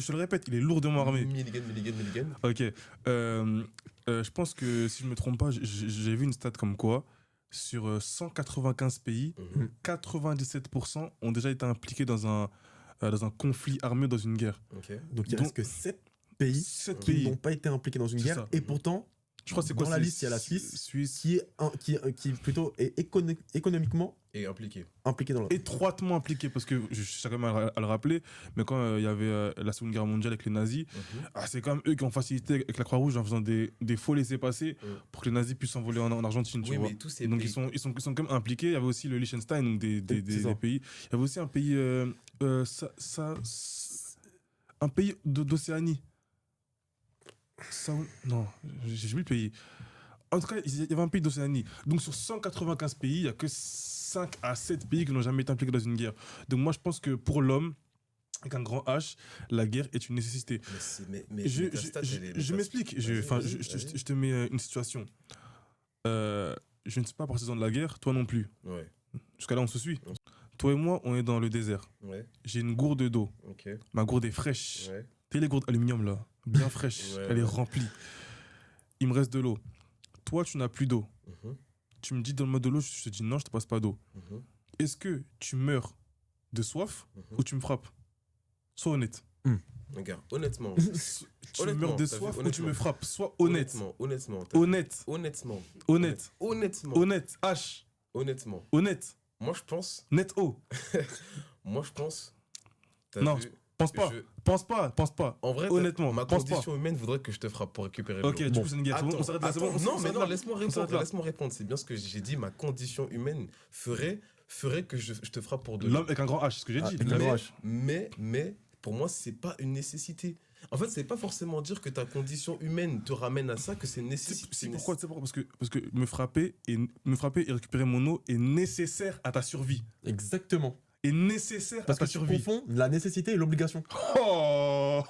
te le répète, il est lourdement armé. Milligan. Ok, je pense que si je me trompe pas, j'ai vu une stat comme quoi, sur 195 pays, Mhm. 97% ont déjà été impliqués dans un conflit armé, dans une guerre. Ok. Donc il Donc- reste que 7 pays 7 qui pays. n'ont pas été impliqués dans une C'est guerre. ça. Et pourtant, Je crois que c'est quoi dans la c'est liste, il y a la Suisse. Suisse. qui plutôt est économiquement Et impliqué. impliquée dans la... Étroitement impliqué, parce que je suis quand même à le rappeler, mais quand il y avait la Seconde Guerre mondiale avec les nazis, c'est quand même eux qui ont facilité avec la Croix-Rouge en faisant des faux laissés-passer pour que les nazis puissent s'envoler en Argentine, tu Oui, vois. mais tous ces Donc pays... ils sont quand même impliqués. Il y avait aussi le Liechtenstein, donc C'est ça. des pays. Il y avait aussi un pays, un pays d'Océanie. Non, j'ai oublié le pays. En tout cas, il y avait un pays d'Océanie. Donc sur 195 pays, il n'y a que 5 à 7 pays qui n'ont jamais été impliqués dans une guerre. Donc moi, je pense que pour l'homme, avec un grand H, la guerre est une nécessité. Je m'explique. Je te mets une situation. Je ne suis pas partisan de la guerre, toi non plus. Ouais, Jusqu'à là, on se suit. Toi et moi, on est dans le désert. ouais, J'ai une gourde d'eau. ok, Ma gourde est fraîche. ouais. Tu sais, les gourdes aluminium là, bien fraîche. Ouais, Elle est ouais. remplie. Il me reste de l'eau. Toi, tu n'as plus d'eau. Mhm, Tu me dis, donne-moi de l'eau. Je te dis, non, je te passe pas d'eau. mhm, Est-ce que tu meurs de soif mhm. ou tu me frappes? Sois honnête. Regarde, honnêtement, Tu Honnêtement, meurs de t'as vu, soif ou tu honnêtement. me frappes? Sois honnête. honnêtement, Honnête. honnêtement, Honnête. honnêtement, Honnête. H. honnêtement, Honnête. Moi, je pense. Net haut. Moi, je pense. T'as Non, vu, Pense pas. je- Pense pas. En vrai, Honnêtement, ma pense condition humaine voudrait que je te frappe pour récupérer l'eau. Ok, du coup, c'est une guerre. C'est bon, on s'arrête là, c'est bon. Non, on mais s'arrête non, là. laisse-moi On s'arrête répondre. là. Laisse-moi répondre. C'est bien ce que j'ai dit. Ma condition humaine ferait que je te frappe pour de l'eau. L'homme avec un grand H, c'est ce que j'ai dit. avec un grand H. Mais, pour moi, c'est pas une nécessité. En fait, c'est pas forcément dire que ta condition humaine te ramène à ça que c'est nécessaire. C'est pourquoi, parce que me frapper et récupérer mon eau est nécessaire à ta survie. Exactement. Est nécessaire Parce à ta que tu survie. confonds la nécessité et l'obligation. Oh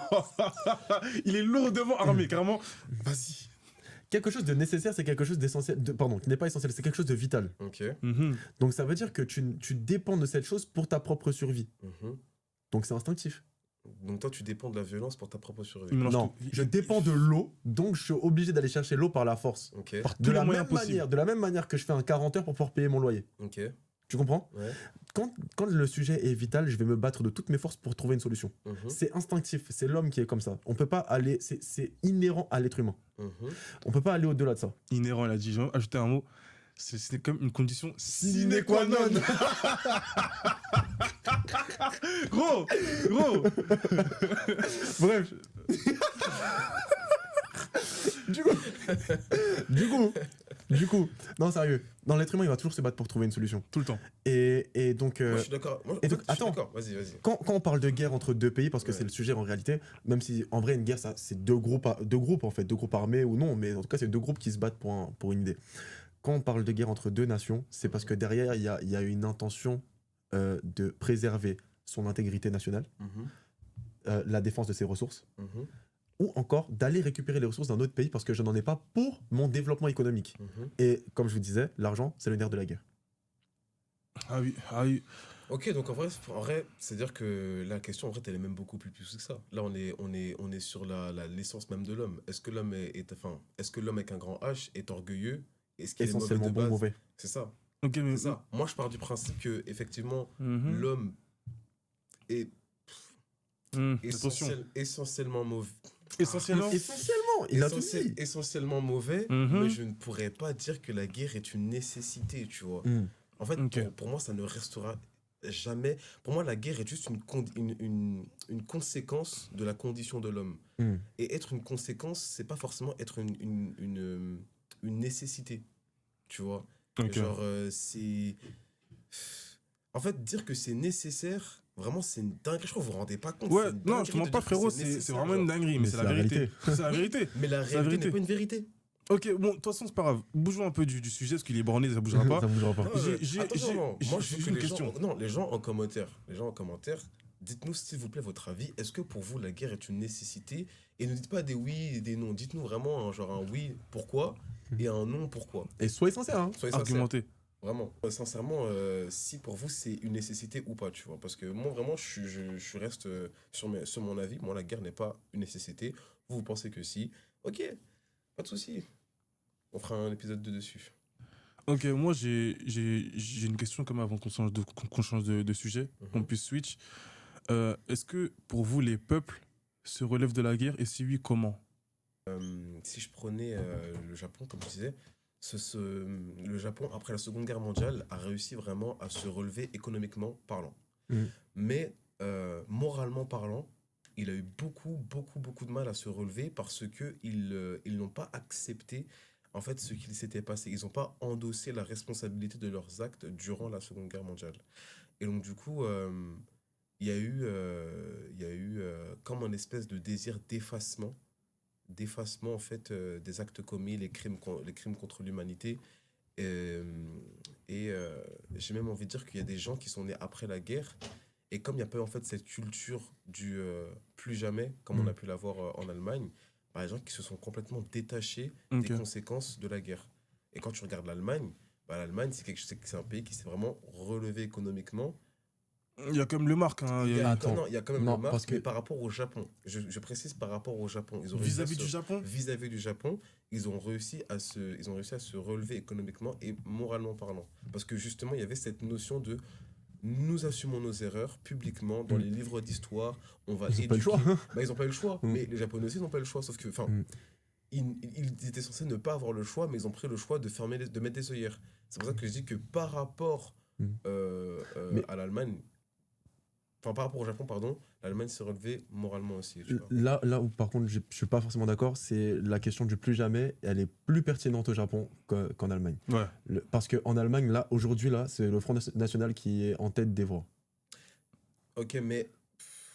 il est lourdement armé, carrément. Vas-y. Quelque chose de nécessaire, c'est quelque chose d'essentiel. Pardon, qui n'est pas essentiel, c'est quelque chose de vital. Ok. Mhm. Donc ça veut dire que tu dépends de cette chose pour ta propre survie. Mhm. Donc c'est instinctif. Donc toi, tu dépends de la violence pour ta propre survie. Il mélange Non, tout. je dépends de l'eau, donc je suis obligé d'aller chercher l'eau par la force. Ok. Par De tous les la, moyens même possibles. manière, de la même manière que je fais un 40 heures pour pouvoir payer mon loyer. Ok. Tu comprends? Ouais. Quand le sujet est vital, je vais me battre de toutes mes forces pour trouver une solution. Mhm. C'est instinctif, c'est l'homme qui est comme ça. On peut pas aller, c'est inhérent à l'être humain. Mhm. On peut pas aller au-delà de ça. Inhérent, il a dit. Je vais ajouter un mot. C'est comme une condition Sine qua non. Gros. Bref. Du coup, non sérieux, dans l'être humain, il va toujours se battre pour trouver une solution. Tout le temps. Et donc, Moi, je suis d'accord. Moi, et en donc, fait, je suis attends. d'accord. Vas-y. quand on parle de guerre entre deux pays, parce que Ouais. c'est le sujet en réalité, même si en vrai une guerre, ça, c'est deux groupes en fait, deux groupes armés ou non, mais en tout cas c'est deux groupes qui se battent pour une idée. Quand on parle de guerre entre deux nations, c'est parce que derrière il y a une intention de préserver son intégrité nationale, Mhm. la défense de ses ressources, Mhm. ou encore d'aller récupérer les ressources d'un autre pays parce que je n'en ai pas pour mon développement économique. Mhm. Et comme je vous disais, l'argent, c'est le nerf de la guerre. Ah oui. Ok, donc en vrai, c'est-à-dire que la question, en fait, elle est même beaucoup plus poussée que ça. Là, on est sur l'essence même de l'homme. Est-ce que l'homme est-ce que l'homme avec un grand H est orgueilleux? Est-ce qu'il est mauvais Essentiellement de bon, base? mauvais. C'est ça. Ok, mais. C'est ça. Moi, je pars du principe que effectivement, Mhm. l'homme est Attention. essentiellement mauvais. Essentiellement. Essentiellement, il a tout dit. Essentiellement mauvais, Mhm. mais je ne pourrais pas dire que la guerre est une nécessité, tu vois. Mm. En fait, Ok. pour moi, ça ne restera jamais. Pour moi, la guerre est juste une conséquence de la condition de l'homme. Mm. Et être une conséquence, c'est pas forcément être une nécessité, tu vois. Ok. Genre, c'est. En fait, dire que c'est nécessaire, vraiment, c'est une dinguerie. Je crois que vous vous rendez pas compte. Ouais, c'est une non, dinguerie je te mens de pas, dire que frérot, c'est c'est nécessaire, vraiment une genre. dinguerie, mais Mais c'est la vérité. C'est la vérité. Mais la C'est la réalité vérité. n'est pas une vérité. Ok, bon, de toute façon, c'est pas grave. Bougeons un peu du sujet, parce qu'il est borné, ça bougera pas. Ça bougera pas. Non, attention, non. Moi, je veux j'ai que une les question. gens, non, les gens en commentaire, dites-nous s'il vous plaît votre avis. Est-ce que pour vous la guerre est une nécessité? Et ne dites pas des oui et des non. Dites-nous vraiment genre un oui pourquoi et un non pourquoi. Et soyez sincères, hein. Soyez sincères. Argumenté. Vraiment. Sincèrement, si pour vous c'est une nécessité ou pas, tu vois. Parce que moi vraiment je reste sur mon avis. Moi la guerre n'est pas une nécessité. Vous pensez que si. Ok, pas de souci. On fera un épisode 2 dessus. Ok, moi j'ai une question comme avant qu'on change de sujet, qu'on puisse switch. Est-ce que pour vous les peuples se relèvent de la guerre et si oui, comment? Si je prenais le Japon, comme je disais, le Japon, après la Seconde Guerre mondiale, a réussi vraiment à se relever économiquement parlant. Mhm. Mais moralement parlant, il a eu beaucoup de mal à se relever parce qu'ils n'ont pas accepté en fait ce qu'il s'était passé. Ils n'ont pas endossé la responsabilité de leurs actes durant la Seconde Guerre mondiale. Et donc du coup, il y a eu comme un espèce de désir d'effacement en fait des actes commis, les crimes contre l'humanité. Et j'ai même envie de dire qu'il y a des gens qui sont nés après la guerre. Et comme il n'y a pas en fait cette culture du plus jamais, comme on a pu l'avoir en Allemagne, bah, les gens qui se sont complètement détachés Ok. des conséquences de la guerre. Et quand tu regardes l'Allemagne, bah, l'Allemagne c'est un pays qui s'est vraiment relevé économiquement. Il y a quand même le marque. Hein, Il y a Attends. il y a quand même Non, le marque, parce que- mais par rapport au Japon, je précise par rapport au Japon, ils ont vis-à-vis du Japon. vis-à-vis du Japon, ils ont réussi à se relever économiquement et moralement parlant. Parce que justement, il y avait cette notion de nous assumons nos erreurs publiquement dans les livres d'histoire. On va Ils n'ont pas le choix. Bah, ils n'ont pas eu le choix, Mm. mais les Japonais aussi n'ont pas eu le choix. Sauf que, enfin, Mm. ils étaient censés ne pas avoir le choix, mais ils ont pris le choix de mettre des œillères. C'est pour ça que je dis que par rapport Mais- à l'Allemagne, enfin par rapport au Japon, pardon, l'Allemagne s'est relevée moralement aussi. Tu vois. Là où par contre je suis pas forcément d'accord, c'est la question du plus jamais. Elle est plus pertinente au Japon qu'en Allemagne. Ouais. Parce qu'en Allemagne, là, aujourd'hui, là, c'est le Front National qui est en tête des voix. Ok, mais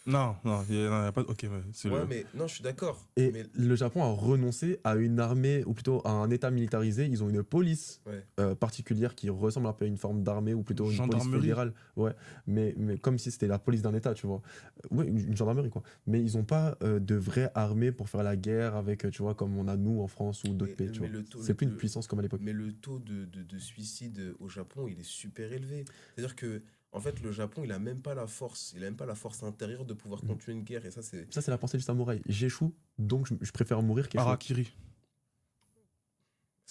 Non, il y a pas. Ok, mais c'est ouais, le. mais non, je suis d'accord. Et Mais le Japon a renoncé à une armée, ou plutôt à un État militarisé. Ils ont une police ouais. particulière qui ressemble un peu à une forme d'armée, ou plutôt une police Gendarmerie. fédérale. Ouais, mais comme si c'était la police d'un État, tu vois. Ouais, une gendarmerie, quoi. Mais ils n'ont pas de vraie armée pour faire la guerre avec, tu vois, comme on a nous en France ou d'autres pays, tu mais vois. le taux- C'est plus une le- puissance comme à l'époque. Mais le taux de suicide au Japon, il est super élevé. C'est-à-dire que, en fait, le Japon, il a même pas la force. Il a même pas la force intérieure de pouvoir continuer une guerre. Et ça, c'est. Ça, c'est la pensée du samouraï. J'échoue, donc je préfère mourir qu'échouer. Harakiri.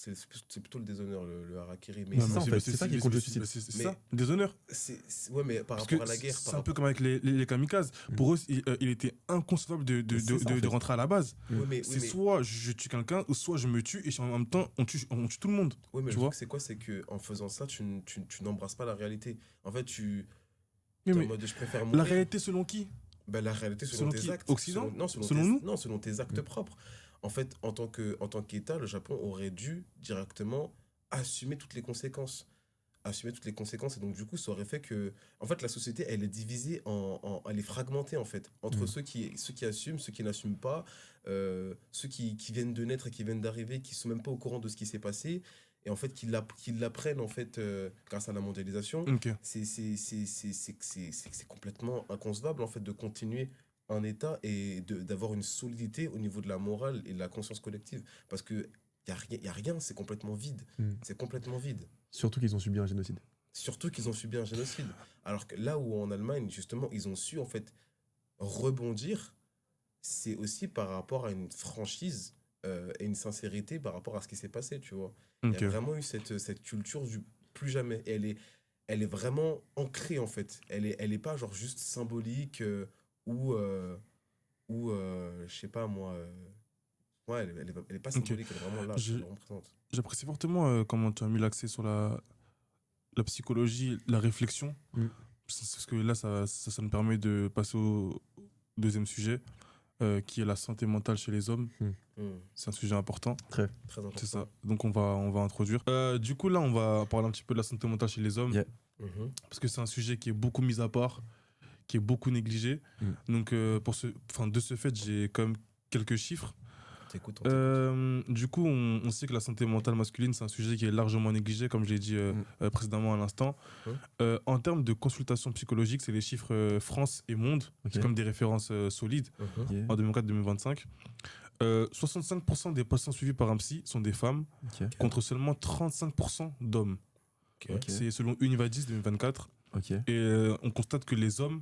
C'est plutôt le déshonneur, le harakiri. Mais Ouais, ça, en fait, c'est ça qui compte le suicide. suicide. C'est Mais- ça, déshonneur. ouais, mais par Parce rapport que à la guerre. c'est un peu comme avec les kamikazes. Pour eux, il était inconcevable C'est ça, en fait. de rentrer à la base. Oui, mais, C'est soit je tue quelqu'un, ou soit je me tue, et en même temps, on tue tout le monde. oui, mais tu le vois. truc, c'est quoi? C'est qu'en faisant ça, tu n'embrasses pas la réalité. En fait, Oui, t'es en mais mode je préfère la mourir. réalité selon qui? Ben, la réalité selon Selon tes qui? actes. Occident? Non, Selon tes, nous? non, selon tes actes propres. En fait, en tant qu'État, le Japon aurait dû directement assumer toutes les conséquences. Assumer toutes les conséquences. Et donc, du coup, ça aurait fait que. En fait, la société, elle est divisée elle est fragmentée, en fait. Entre ceux qui assument, ceux qui n'assument pas, ceux qui viennent de naître et qui viennent d'arriver, qui sont même pas au courant de ce qui s'est passé. Et en fait, qu'ils l'apprennent, en fait, grâce à la mondialisation. Ok. C'est complètement inconcevable en fait de continuer un État et d'avoir une solidité au niveau de la morale et de la conscience collective parce que y a rien, c'est complètement vide. C'est complètement vide. Surtout qu'ils ont subi un génocide. Surtout qu'ils ont subi un génocide. Alors que là où en Allemagne justement ils ont su en fait rebondir, c'est aussi par rapport à une franchise et une sincérité par rapport à ce qui s'est passé, tu vois. Il Ok. y a vraiment eu cette culture du plus jamais. Et elle est vraiment ancrée, en fait. Elle est pas genre juste symbolique ou, je sais pas moi. Ouais, elle est pas symbolique, elle est vraiment là, Je- elle est vraiment présente. J'apprécie fortement comment tu as mis l'accès sur la psychologie, la réflexion. Parce que là, ça me permet de passer au deuxième sujet, qui est la santé mentale chez les hommes. C'est un sujet important. Très important. C'est ça. Donc on va introduire. Du coup, là, on va parler un petit peu de la santé mentale chez les hommes. Yeah. Parce que c'est un sujet qui est beaucoup mis à part, qui est beaucoup négligé. Donc, de ce fait, j'ai quand même quelques chiffres. T'écoutes. Du coup, on sait que la santé mentale masculine, c'est un sujet qui est largement négligé, comme je l'ai dit précédemment à l'instant. En termes de consultation psychologique, c'est les chiffres France et Monde. Ok. C'est comme des références solides en 2024-2025. 65% des patients suivis par un psy sont des femmes, contre seulement 35% d'hommes. Ok. C'est selon Univadis 2024. Ok. Et on constate que les hommes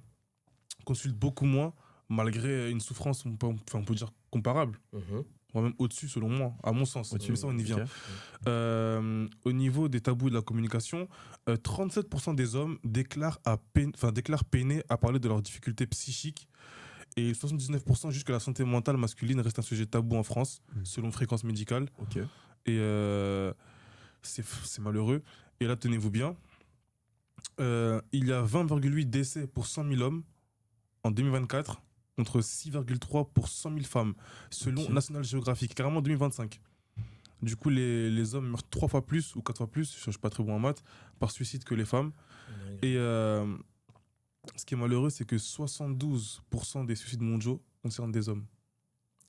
consultent beaucoup moins, malgré une souffrance, on peut dire, comparable. Voire même au-dessus, selon moi, à mon sens. Mais ça, on y vient. Ok. Au niveau des tabous de la communication, 37% des hommes déclarent peiner à parler de leurs difficultés psychiques. Et 79% jusque la santé mentale masculine reste un sujet tabou en France, selon Fréquence Médicale. Ok. Et c'est malheureux. Et là, tenez-vous bien, il y a 20,8 décès pour 100 000 hommes en 2024, contre 6,3 pour 100 000 femmes, selon Ok. National Geographic, carrément 2025. Du coup, les hommes meurent 3 fois plus ou 4 fois plus, je ne suis pas très bon en maths, par suicide que les femmes. Et ce qui est malheureux, c'est que 72% des suicides mondiaux concernent des hommes.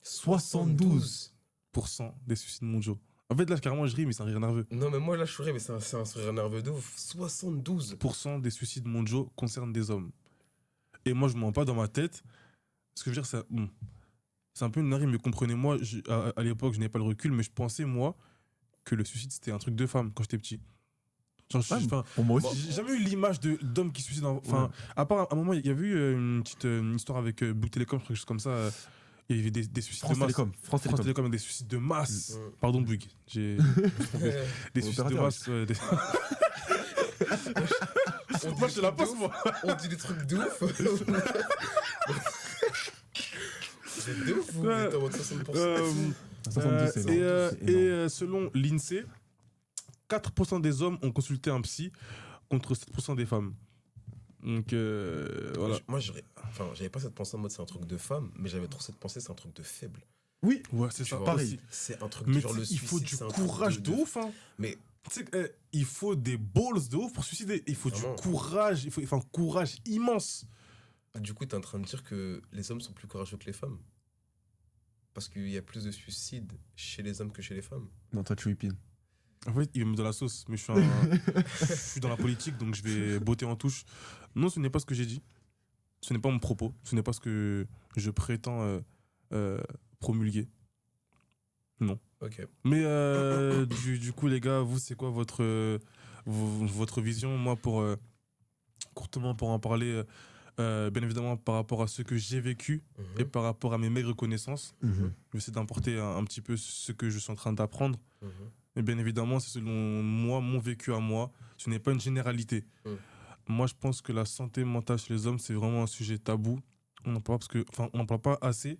72. 72% des suicides mondiaux. En fait, là, carrément, je ris, mais c'est un rire nerveux. Non, mais moi, là, je suis mais c'est un sourire nerveux de ouf. 72. 72% des suicides mondiaux concernent des hommes. Et moi, je ne mens pas dans ma tête. Ce que je veux dire, c'est un peu une narine, mais comprenez-moi, à l'époque, je n'avais pas le recul, mais je pensais, moi, que le suicide, c'était un truc de femme quand j'étais petit. Genre, Pour moi aussi. j'ai jamais eu l'image d'homme qui se suicide. Enfin, à part à un moment, il y avait eu une petite histoire avec Bouygues Télécom, quelque chose comme ça. Il y avait des suicides France de masse. Télécom. France Télécom. Télécom avec des suicides de masse. Pardon, Bouygues. Des suicides de Opérateur. masse. Moi, je te la passe, moi. On dit des trucs de ouf. Vous êtes de ouf, vous êtes en mode 60%. 72, c'est énorme. C'est énorme. Selon l'INSEE, 4% des hommes ont consulté un psy contre 7% des femmes. Donc, voilà. Moi, j'avais pas cette pensée en mode c'est un truc de femme, mais j'avais trop cette pensée c'est un truc de faible. Oui, Ouais, c'est Tu ça. vois, Pareil. C'est un truc Mais de genre le il faut suicide, du c'est un truc courage de ouf, hein. Mais Tu sais, il faut des balls de ouf pour se suicider. Il faut Vraiment. du courage. Il faut un courage immense. du coup, t'es en train de dire que les hommes sont plus courageux que les femmes. Parce qu'il y a plus de suicides chez les hommes que chez les femmes. non, toi, tu whippines. En fait, il me met de la sauce, mais je suis dans la politique, donc je vais botter en touche. Non, ce n'est pas ce que j'ai dit. Ce n'est pas mon propos. Ce n'est pas ce que je prétends promulguer. Non. Ok. Mais du coup, les gars, vous, c'est quoi votre vision? Moi, courtement pour en parler, bien évidemment, par rapport à ce que j'ai vécu et par rapport à mes maigres connaissances, je vais essayer d'emporter un petit peu ce que je suis en train d'apprendre. Et bien évidemment, c'est selon moi, mon vécu à moi. Ce n'est pas une généralité. Moi, je pense que la santé mentale chez les hommes, c'est vraiment un sujet tabou. On n'en parle on n'en parle pas assez.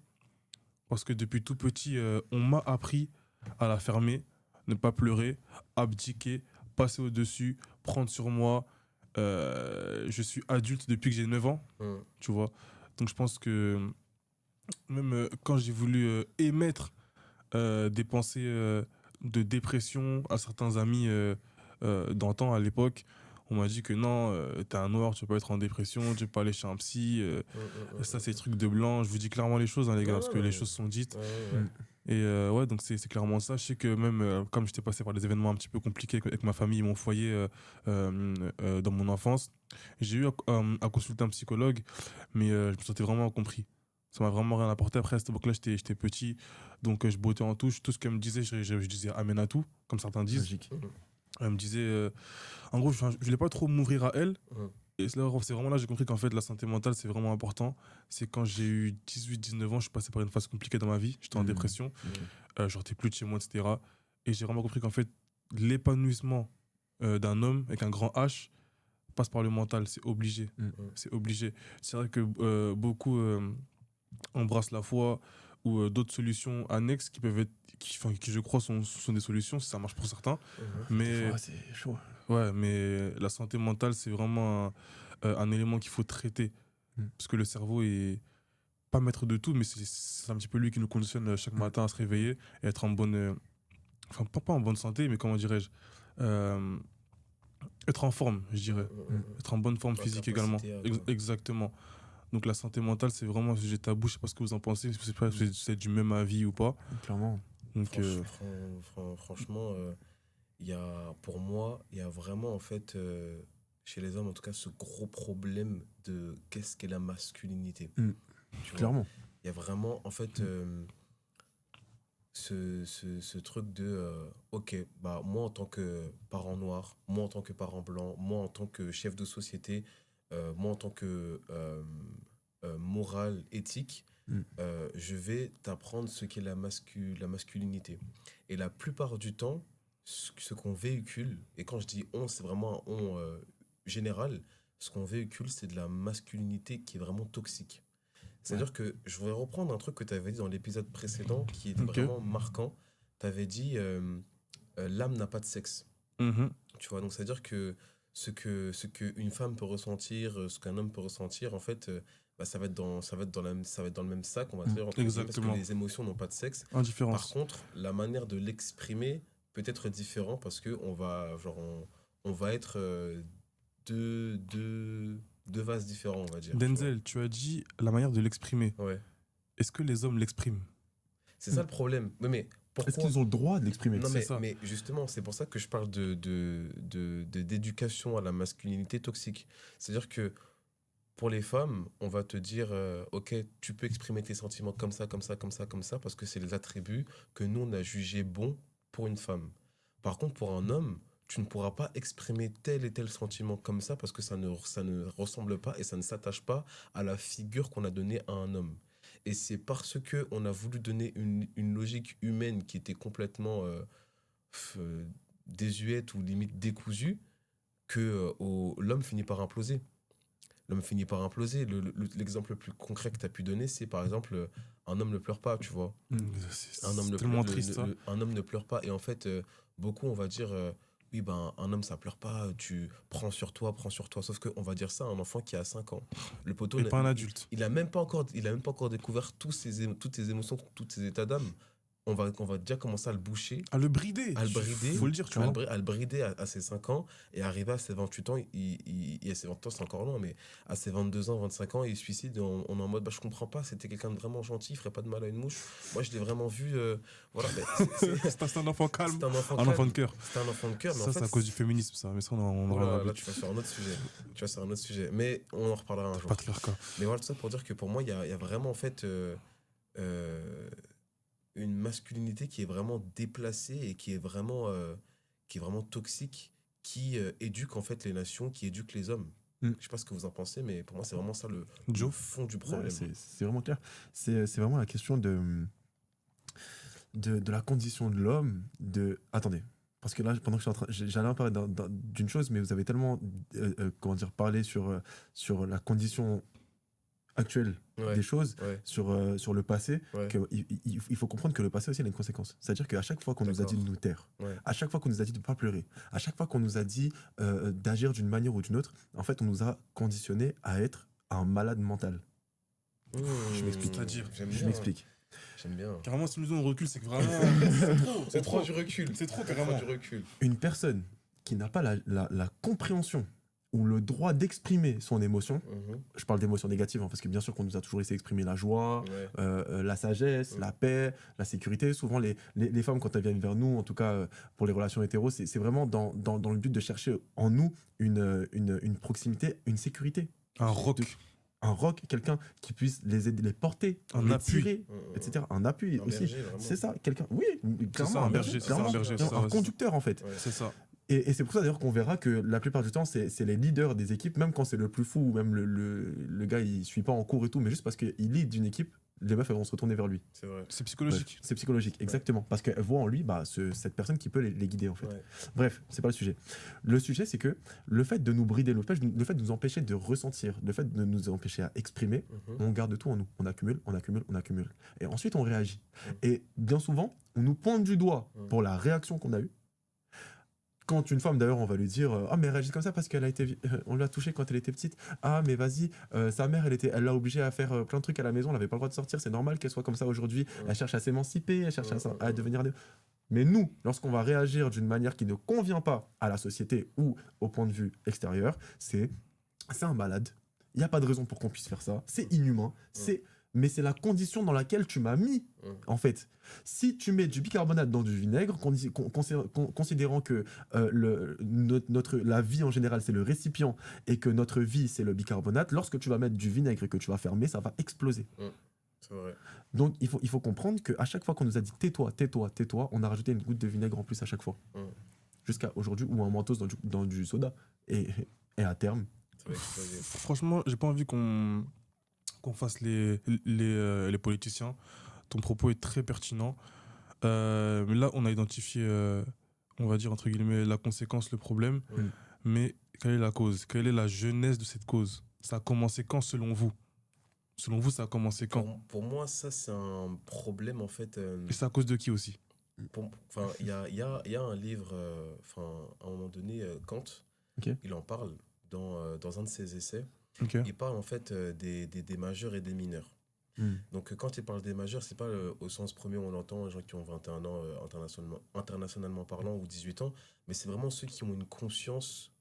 Parce que depuis tout petit, on m'a appris à la fermer, ne pas pleurer, abdiquer, passer au-dessus, prendre sur moi. Je suis adulte depuis que j'ai 9 ans, tu vois. Donc je pense que même quand j'ai voulu émettre des pensées de dépression à certains amis d'antan à l'époque, on m'a dit que non, t'es un noir, tu peux pas être en dépression, tu peux pas aller chez un psy. Ça, c'est des trucs de blanc. Je vous dis clairement les choses, hein, les gars, parce que les choses sont dites. Et ouais, donc c'est clairement ça. Je sais que même comme j'étais passé par des événements un petit peu compliqués avec ma famille et mon foyer dans mon enfance, j'ai eu à consulter un psychologue, mais je me sentais vraiment incompris. Ça m'a vraiment rien apporté. Après, à cette époque-là, j'étais petit, donc je bottais en touche. Tout ce qu'elle me disait, je disais amène à tout, comme certains disent. Logique. Elle me disait, en gros, je voulais pas trop m'ouvrir à elle. Et c'est vraiment là que j'ai compris qu'en fait, la santé mentale, c'est vraiment important. C'est quand j'ai eu 18-19 ans, je suis passé par une phase compliquée dans ma vie. J'étais en dépression. Je sortais plus de chez moi, etc. Et j'ai vraiment compris qu'en fait, l'épanouissement d'un homme avec un grand H passe par le mental. C'est obligé. C'est obligé. C'est vrai que beaucoup embrassent la foi ou d'autres solutions annexes qui peuvent être, qui je crois sont des solutions si ça marche pour certains. Mais c'est chaud. ouais, mais la santé mentale, c'est vraiment un élément qu'il faut traiter. Parce que le cerveau est pas maître de tout, mais c'est un petit peu lui qui nous conditionne chaque matin à se réveiller et être en bonne. Enfin, pas en bonne santé, mais comment dirais-je être en forme, je dirais. Être en bonne forme physique également. Exactement. Donc la santé mentale, c'est vraiment un sujet tabou. Je sais pas ce que vous en pensez. Je sais pas si c'est du même avis ou pas. Clairement. Donc, franchement, pour moi, il y a vraiment, en fait, chez les hommes, en tout cas, ce gros problème de qu'est-ce qu'est la masculinité. Tu vois, Clairement. il y a vraiment, en fait, ce truc de ok, bah, moi en tant que parent noir, moi en tant que parent blanc, moi en tant que chef de société, moi en tant que morale, éthique, je vais t'apprendre ce qu'est la masculinité. Et la plupart du temps, ce qu'on véhicule, et quand je dis on, c'est vraiment un on général, ce qu'on véhicule, c'est de la masculinité qui est vraiment toxique. C'est-à-dire que je voudrais reprendre un truc que tu avais dit dans l'épisode précédent qui était vraiment marquant. Tu avais dit l'âme n'a pas de sexe. Tu vois, donc c'est-à-dire que ce que une femme peut ressentir, ce qu'un homme peut ressentir, en fait, bah, ça va être dans le même sac, on va dire, entre guillemets, parce que les émotions n'ont pas de sexe. Indifférence. Par contre, la manière de l'exprimer peut être différente parce que on va être deux vases différents, on va dire. Denzel, tu as dit la manière de l'exprimer. Ouais. Est-ce que les hommes l'expriment? C'est ça le problème. Mais pourquoi Est-ce qu'ils ont le droit de l'exprimer? Non, C'est ça. mais justement, c'est pour ça que je parle d'éducation à la masculinité toxique. C'est-à-dire que pour les femmes, on va te dire ok, tu peux exprimer tes sentiments comme ça, comme ça, comme ça, comme ça, parce que c'est les attributs que nous, on a jugés bons pour une femme. Par contre, pour un homme, tu ne pourras pas exprimer tel et tel sentiment comme ça parce que ça ne ressemble pas et ça ne s'attache pas à la figure qu'on a donnée à un homme. Et c'est parce qu'on a voulu donner une logique humaine qui était complètement désuète ou limite décousue que l'homme finit par imploser. L'homme finit par imploser. L'exemple le plus concret que tu as pu donner, c'est par exemple un homme ne pleure pas, tu vois. C'est tellement triste, ça. Un homme ne pleure pas. Et en fait, beaucoup, on va dire, oui, ben, un homme, ça pleure pas, tu prends sur toi, prends sur toi. Sauf qu'on va dire ça à un enfant qui a 5 ans. Le poteau, Et pas un adulte. il a même pas encore découvert toutes ses émotions, tous ses états d'âme. On va déjà commencer à le boucher, À le brider. à le brider, Faut le dire, tu vois. à le brider à ses 5 ans, et arriver à ses 28 ans, à ses 20 ans, c'est encore loin, mais à ses 22 ans, 25 ans, il se suicide, et on est en mode, bah, je comprends pas, c'était quelqu'un de vraiment gentil, il ferait pas de mal à une mouche. Moi, je l'ai vraiment vu, voilà, mais C'est un enfant calme. c'est un enfant Un enfant calme. de cœur. C'était un enfant de cœur, mais Ça, en c'est fait, à cause du féminisme, ça. Mais ça, on aura voilà, là, tu vas sur un autre sujet. Tu vas sur un autre sujet. Mais on en reparlera un jour. patriarcat. Mais voilà, tout ça pour dire que pour moi, il y a vraiment, en fait, une masculinité qui est vraiment déplacée et qui est vraiment toxique, qui éduque, en fait, les nations, qui éduque les hommes. Mm. Je sais pas ce que vous en pensez, mais pour moi, c'est vraiment ça le Joe. fond du Ouais, problème. c'est vraiment clair. C'est vraiment la question de la condition de l'homme. Attendez, parce que là, pendant que j'allais en parler d'une chose, mais vous avez tellement comment dire, parlé sur la condition actuelle Ouais, des choses, ouais, sur le passé, ouais. il faut comprendre que le passé aussi a une conséquence. C'est-à-dire qu'à chaque fois qu'on nous a dit de nous taire, Ouais. à chaque fois qu'on nous a dit de ne pas pleurer, à chaque fois qu'on nous a dit d'agir d'une manière ou d'une autre, en fait, on nous a conditionné à être un malade mental. Je m'explique. C'est-à-dire, j'aime Je bien. m'explique. J'aime bien. Carrément, si nous disons on recule, c'est que vraiment. C'est trop du recul. C'est trop, C'est carrément. du recul. Une personne qui n'a pas la compréhension ou le droit d'exprimer son émotion, Mhm. je parle d'émotions négatives, hein, parce que bien sûr qu'on nous a toujours laissé exprimer la joie, Ouais. la sagesse, la paix, la sécurité. Souvent, les femmes, quand elles viennent vers nous, en tout cas pour les relations hétéros, c'est vraiment dans le but de chercher en nous une proximité, une sécurité. Un rock. Un rock, quelqu'un qui puisse les aider, les porter, Un les appui. tirer, etc. Un appui Un aussi. berger, vraiment. C'est ça, quelqu'un. Oui, clairement, ça, un berger, c'est ça, clairement, un berger, c'est ça, un ouais, conducteur en fait. Ouais. C'est ça. Et c'est pour ça d'ailleurs qu'on verra que la plupart du temps, c'est les leaders des équipes, même quand c'est le plus fou, ou même le gars, il suit pas en cours et tout, mais juste parce qu'il lead d'une équipe, les meufs, elles vont se retourner vers lui. C'est vrai. C'est psychologique. Bref, c'est psychologique, exactement. Parce qu'elles voient en lui cette personne qui peut les guider, en fait. Ouais. Bref, c'est pas le sujet. Le sujet, c'est que le fait de nous brider, le fait de nous empêcher de ressentir, le fait de nous empêcher à exprimer, Mhm. on garde tout en nous. On accumule, on accumule, on accumule. Et ensuite, on réagit. Mhm. Et bien souvent, on nous pointe du doigt Mhm. pour la réaction qu'on a eue. Quand une femme, d'ailleurs, on va lui dire ah, mais elle réagit comme ça parce qu'elle a été, on l'a touchée quand elle était petite. Ah, mais vas-y, sa mère, elle l'a obligée à faire plein de trucs à la maison, elle n'avait pas le droit de sortir, c'est normal qu'elle soit comme ça aujourd'hui. Elle cherche à s'émanciper, elle cherche à devenir. Mais nous, lorsqu'on va réagir d'une manière qui ne convient pas à la société ou au point de vue extérieur, c'est un malade. Il n'y a pas de raison pour qu'on puisse faire ça. C'est inhumain. Mais c'est la condition dans laquelle tu m'as mis, en fait. Si tu mets du bicarbonate dans du vinaigre, considérant que la vie en général, c'est le récipient et que notre vie, c'est le bicarbonate, lorsque tu vas mettre du vinaigre et que tu vas fermer, ça va exploser. C'est vrai. Donc, il faut comprendre qu'à chaque fois qu'on nous a dit tais-toi, tais-toi, tais-toi, on a rajouté une goutte de vinaigre en plus à chaque fois. Jusqu'à aujourd'hui, ou un mentos dans du soda. Et à terme... Ça va exploser. Franchement, j'ai pas envie qu'on fasse les politiciens. Ton propos est très pertinent. Mais là, on a identifié, on va dire, entre guillemets, la conséquence, le problème. Mais quelle est la cause? Quelle est la genèse de cette cause? Ça a commencé quand, selon vous? Selon vous, ça a commencé quand? Pour moi, ça, c'est un problème, en fait. Et c'est à cause de qui aussi? Enfin, il y a un livre, à un moment donné, Kant, il en parle dans un de ses essais. Il parle en fait des majeurs et des mineurs. Donc quand il parle des majeurs, c'est pas au sens premier où on entend les gens qui ont 21 ans internationalement parlant ou 18 ans, mais c'est vraiment ceux qui ont une conscience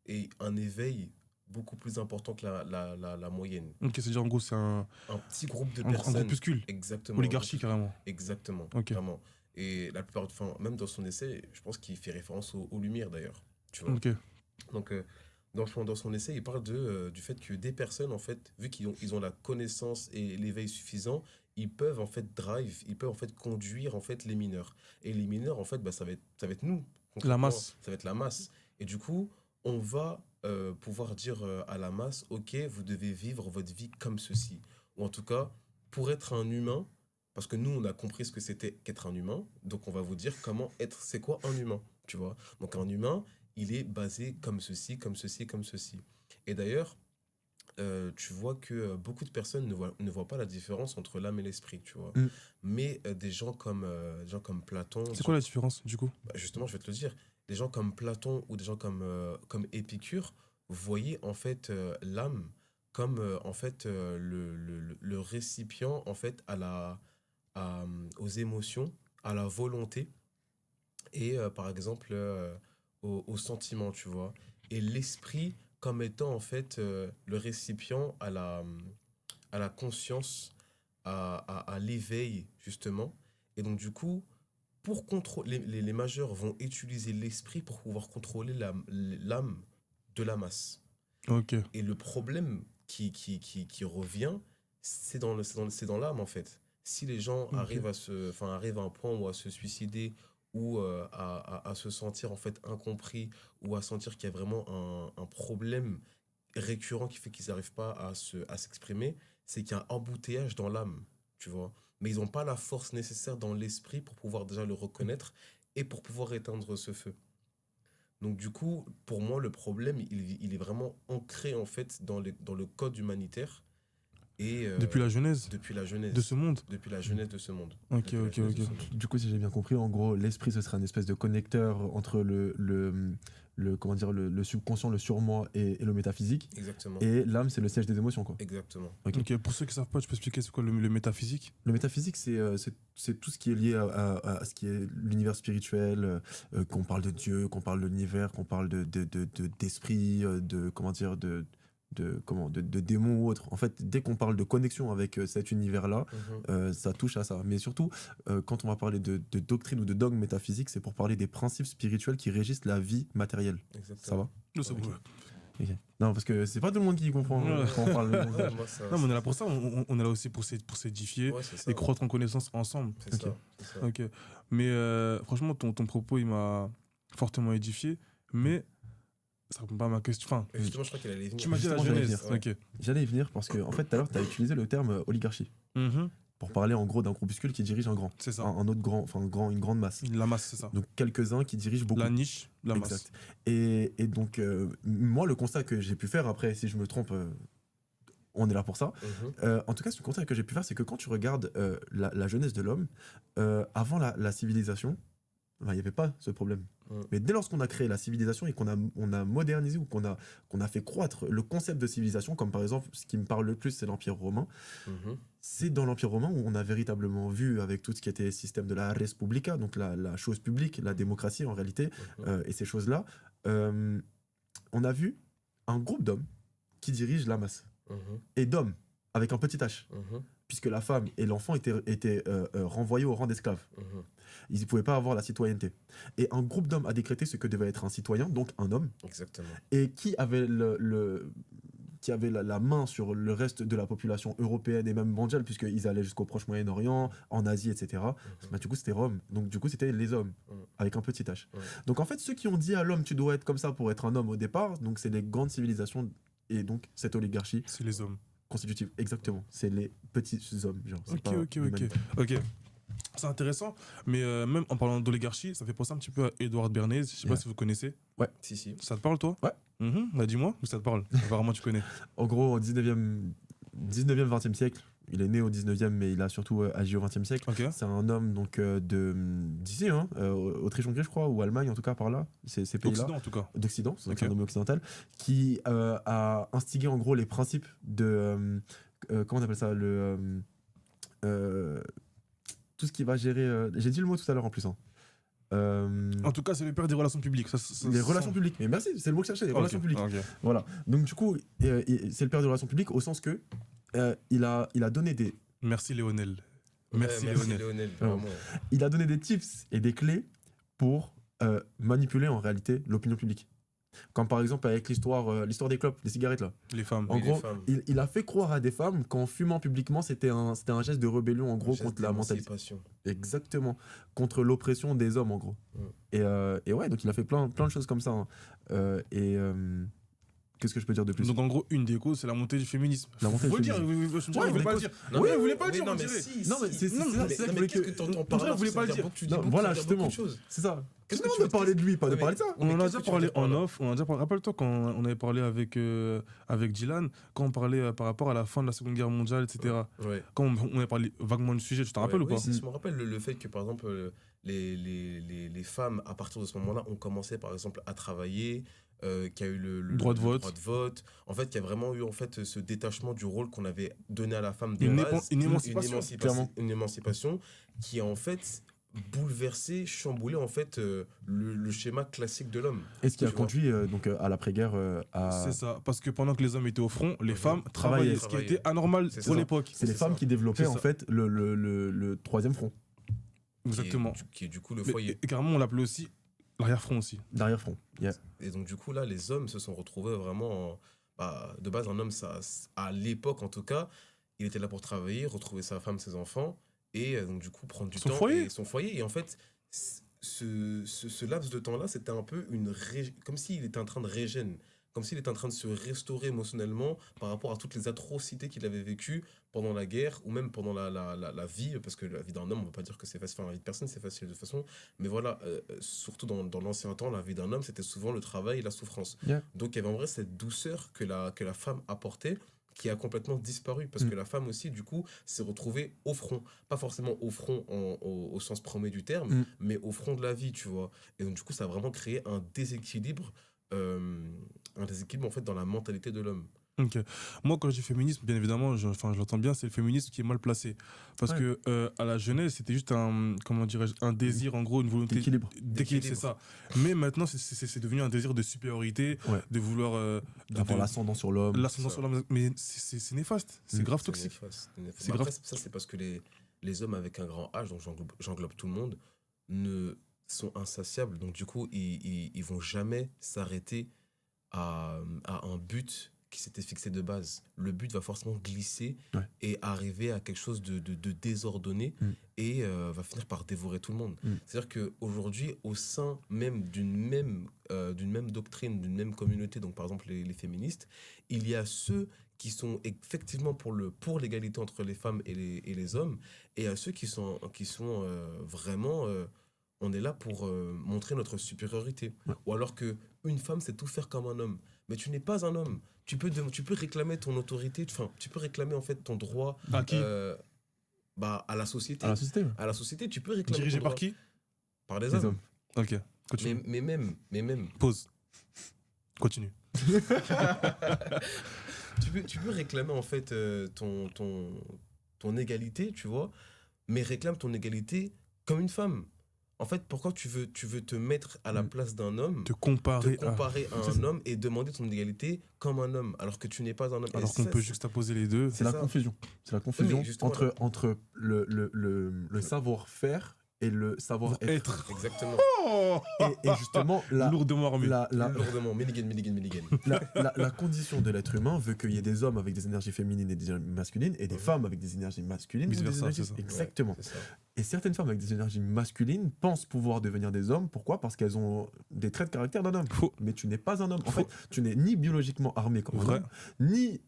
et un éveil beaucoup plus important que la moyenne. Ok, c'est-à-dire en gros c'est un petit groupe de personnes. Un groupuscule. Exactement. Oligarchie carrément. Exactement. Okay. Vraiment. Et la plupart, même dans son essai, je pense qu'il fait référence aux Lumières d'ailleurs. Tu vois. Okay. Donc dans son essai, il parle du fait que des personnes, en fait, vu qu'ils ont la connaissance et l'éveil suffisant, ils peuvent en fait conduire en fait les mineurs. Et les mineurs, en fait, ça va être nous. La masse. Ça va être la masse. Et du coup, on va pouvoir dire à la masse, ok, vous devez vivre votre vie comme ceci. Ou en tout cas, pour être un humain, parce que nous, on a compris ce que c'était qu'être un humain, donc on va vous dire c'est quoi un humain, tu vois. Donc un humain, il est basé comme ceci, comme ceci, comme ceci. Et d'ailleurs, tu vois que beaucoup de personnes ne voient pas la différence entre l'âme et l'esprit, tu vois. Mm. Mais des gens comme Platon, C'est quoi la différence, du coup? bah, justement, je vais te le dire, des gens comme Platon ou des gens comme Épicure voyaient en fait l'âme comme en fait le récipient en fait aux émotions, à la volonté et par exemple aux sentiments, tu vois. Et l'esprit comme étant en fait le récipient à la conscience, à l'éveil, justement. Et donc, du coup, pour contrôler, les majeurs vont utiliser l'esprit pour pouvoir contrôler l'âme de la masse. Ok. Et le problème qui revient, c'est dans l'âme, en fait. Si les gens arrivent arrivent à un point où à se suicider ou à se sentir en fait incompris ou à sentir qu'il y a vraiment un problème récurrent qui fait qu'ils n'arrivent pas à s'exprimer, c'est qu'il y a un embouteillage dans l'âme, tu vois. Mais ils n'ont pas la force nécessaire dans l'esprit pour pouvoir déjà le reconnaître et pour pouvoir éteindre ce feu. Donc du coup, pour moi, le problème, il est vraiment ancré en fait dans le code humanitaire et Depuis la Genèse depuis la jeunesse. de ce monde? Depuis la jeunesse de ce monde. Ok, Depuis la ok, jeunesse de ok. ce monde. Du coup, si j'ai bien compris, en gros, l'esprit, ce serait un espèce de connecteur entre comment dire, le subconscient, le surmoi et le métaphysique. Exactement. Et l'âme, c'est le siège des émotions, quoi. Exactement. Ok. Ok, pour ceux qui savent pas, tu peux expliquer c'est quoi le métaphysique? Le métaphysique, c'est tout ce qui est lié à ce qui est l'univers spirituel, qu'on parle de Dieu, qu'on parle de l'univers, qu'on parle d'esprit, comment dire, de démons ou autre. En fait, dès qu'on parle de connexion avec cet univers-là, ça touche à ça. Mais surtout, quand on va parler de doctrine ou de dogme métaphysique, c'est pour parler des principes spirituels qui régissent la vie matérielle. Exactement. Ça va? Non, c'est Ok. bon. Ok. Non, parce que c'est pas tout le monde qui comprend Ouais. quand on parle de Ouais, moi, ça- Non, mais on est là pour ça, on est là aussi pour s'édifier Ouais, c'est ça. et croître en connaissance ensemble. C'est Ok. ça. C'est ça. Ok. Mais franchement, ton propos, il m'a fortement édifié, mais ça répond pas à ma question. Enfin, Et justement, je crois qu'elle allait venir. tu m'as dit la Justement, j'allais Genèse. venir. Ok. J'allais y venir parce que, en fait, tout à l'heure, tu as utilisé le terme oligarchie Mhm. pour parler en gros d'un groupuscule qui dirige un grand. C'est ça. Un autre grand, enfin une grande masse. La masse, c'est ça. Donc quelques-uns qui dirigent beaucoup. La niche, la Exact. masse. Et donc, moi, le constat que j'ai pu faire, après, si je me trompe, on est là pour ça. En tout cas, ce constat que j'ai pu faire, c'est que quand tu regardes la jeunesse de l'homme, avant la civilisation, il n'y avait pas ce problème. Mais dès lors qu'on a créé la civilisation et qu'on a modernisé ou qu'on a fait croître le concept de civilisation, comme par exemple, ce qui me parle le plus, c'est l'Empire romain. C'est dans l'Empire romain où on a véritablement vu, avec tout ce qui était système de la Respublica, donc la chose publique, la démocratie en réalité, et ces choses-là, on a vu un groupe d'hommes qui dirigent la masse. Et d'hommes, avec un petit h, puisque la femme et l'enfant étaient renvoyés au rang d'esclaves. Ils ne pouvaient pas avoir la citoyenneté. Et un groupe d'hommes a décrété ce que devait être un citoyen, donc un homme, Exactement. et qui avait qui avait la main sur le reste de la population européenne et même mondiale, puisqu'ils allaient jusqu'au Proche-Moyen-Orient, en Asie, etc. Bah, du coup, c'était Rome. Donc, du coup, c'était les hommes, avec un petit h. Donc, en fait, ceux qui ont dit à l'homme, tu dois être comme ça pour être un homme au départ, donc c'est les grandes civilisations et donc cette oligarchie C'est les hommes. constitutive. Exactement. C'est les petits hommes. Genre, c'est Ok, pas ok, ok. l'humanité. Ok. C'est intéressant, mais même en parlant d'oligarchie, ça fait penser un petit peu à Edouard Bernays. Je sais pas Yeah. si vous connaissez. Si, si. Ça te parle, toi? Ouais. Bah, dis-moi, ou ça te parle? Apparemment, tu connais. En gros, au 19e, 20e siècle, il est né au 19e, mais il a surtout agi au 20e siècle. Ok. C'est un homme donc d'ici, Autriche-Hongrie, je crois, ou Allemagne, en tout cas, par là, ces pays-là. Occident, en tout cas. D'Occident, c'est donc Ok. un homme occidental, qui a instigé en gros les principes de. Comment on appelle ça tout ce qui va gérer. J'ai dit le mot tout à l'heure en plus. Hein. En tout cas, c'est le père des relations publiques. Les relations publiques. Mais merci, c'est le mot que je cherchais, les relations publiques. Ok. Voilà. Donc, du coup, c'est le père des relations publiques au sens que il a donné des. Merci, Léonel. Ouais, Merci, Léonel. vraiment. Il a donné des tips et des clés pour manipuler en réalité l'opinion publique. Comme par exemple avec l'histoire des clopes, des cigarettes là. Les femmes. En Oui, les gros, femmes. il a fait croire à des femmes qu'en fumant publiquement, c'était un geste de rébellion en gros Geste contre la mentalité. d'émancipation. Exactement. Contre l'oppression des hommes en gros. Et ouais, donc il a fait plein de choses comme ça. Hein. Qu'est-ce que je peux dire de plus? Donc en gros, une des causes, c'est la montée du féminisme. La montée Faut du le dire, féminisme. vous Ouais, voulez une pas le cause- dire. Non, Oui, mais- vous voulez pas le Oui, dire, non, on mais dirait. si, Non, mais si. c'est ça, Non, c'est mais- ça Mais que je qu'est-ce voulais que t'entends par Non, là? vous voulez pas le dire. Tu dis Non, beaucoup, voilà, tu dis justement. beaucoup de choses. C'est ça. Qu'est-ce Non, que on tu a veux- parlé de lui, pas de Non, mais- parler de ça. On en a qu'est-ce déjà que tu parlé veux dire par en là off. On a déjà parlé. Rappelle-toi quand on avait parlé avec Dylan, quand on parlait par rapport à la fin de la Seconde Guerre mondiale, etc. Ouais. Quand on avait parlé vaguement du sujet, tu te rappelles Ouais, ou pas oui, si, je me rappelle le fait que, par exemple, les femmes, à partir de ce moment-là, ont commencé, par exemple, à travailler, qu'il y a eu le Droit de vote. droit de vote. En fait, il y a vraiment eu en fait, ce détachement du rôle qu'on avait donné à la femme de Une base. émancipation, clairement. Une émancipation qui a, en fait, bouleversé, chamboulé, en fait, le schéma classique de l'homme. Et ce qui a Tu vois. conduit donc, à l'après-guerre à. C'est ça, parce que pendant que les hommes étaient au front, les femmes Travaillaient. travaillaient, ce qui était anormal C'est pour ça. l'époque. C'est les C'est femmes ça. qui développaient C'est en ça. fait le troisième front, Exactement. Qui est du coup le Mais- foyer. et carrément, on l'appelait aussi l'arrière-front aussi. d'arrière-front. Yeah. Et donc, du coup, là, les hommes se sont retrouvés vraiment. De base, un homme, ça, à l'époque en tout cas, il était là pour travailler, retrouver sa femme, ses enfants, et donc, du coup, prendre du Son temps. foyer. Et son foyer. Et en fait, ce laps de temps-là, c'était un peu comme s'il était en train de régénérer, comme s'il était en train de se restaurer émotionnellement par rapport à toutes les atrocités qu'il avait vécues pendant la guerre ou même pendant la vie, parce que la vie d'un homme, on ne va pas dire que c'est facile, enfin la vie de personne c'est facile de toute façon, mais voilà, surtout dans l'ancien temps, la vie d'un homme c'était souvent le travail et la souffrance. Yeah. Donc il y avait en vrai cette douceur que la femme apportait qui a complètement disparu parce que la femme aussi du coup s'est retrouvée au front, pas forcément au front au sens premier du terme, mais au front de la vie, tu vois. Et donc du coup ça a vraiment créé un déséquilibre en fait dans la mentalité de l'homme. Ok. Moi, quand je dis féminisme, bien évidemment, je l'entends bien, c'est le féminisme qui est mal placé. Parce Ouais. que à la jeunesse, c'était juste comment dirais-je, un désir, en gros, une volonté D'équilibre. d'équilibre, c'est ça. Mais maintenant, c'est devenu un désir de supériorité, Ouais. de vouloir D'avoir l'ascendant sur l'homme. l'ascendant ça. sur l'homme. Mais c'est néfaste, c'est grave toxique. C'est néfaste. C'est Mais grave. après, ça c'est parce que les hommes avec un grand H, donc j'englobe tout le monde, ne sont insatiables. Donc du coup, ils vont jamais s'arrêter à un but qui s'était fixé de base. Le but va forcément glisser Ouais. et arriver à quelque chose de désordonné et va finir par dévorer tout le monde. C'est-à-dire qu'aujourd'hui, au sein même d'une même doctrine, d'une même communauté, donc par exemple les féministes, il y a ceux qui sont effectivement pour l'égalité entre les femmes et les hommes, et à ceux qui sont vraiment... on est là pour montrer notre supériorité. Ouais. Ou alors qu'une femme sait tout faire comme un homme. Mais tu n'es pas un homme. Tu peux réclamer ton autorité, enfin, tu peux réclamer en fait ton droit À qui à la société. À la société. Ouais. À la société, tu peux réclamer Dirigé ton par droit. qui Par des Les hommes. hommes. Ok, continue. Mais même, Pause. Continue. tu peux réclamer en fait ton égalité, tu vois, mais réclame ton égalité comme une femme. En fait, pourquoi tu veux te mettre à la place d'un homme, Te comparer, à un homme et demander ton égalité comme un homme, alors que tu n'es pas un homme. alors Et qu'on ça, peut juxtaposer les deux. C'est la ça. confusion. C'est la confusion mais justement, entre le savoir-faire et le savoir-être. Être. Exactement. Et justement, Lourdement armé. Lourdement. Milligan. la condition de l'être humain veut qu'il y ait des hommes avec des énergies féminines et des énergies masculines et des femmes avec des énergies masculines. Vice ou des versa, énergies- c'est ça. Exactement. C'est ça. Et certaines femmes avec des énergies masculines pensent pouvoir devenir des hommes. Pourquoi? Parce qu'elles ont des traits de caractère d'un homme. Faux. Mais tu n'es pas un homme. En Faux. fait, tu n'es ni biologiquement armé comme un Vrai. homme, ni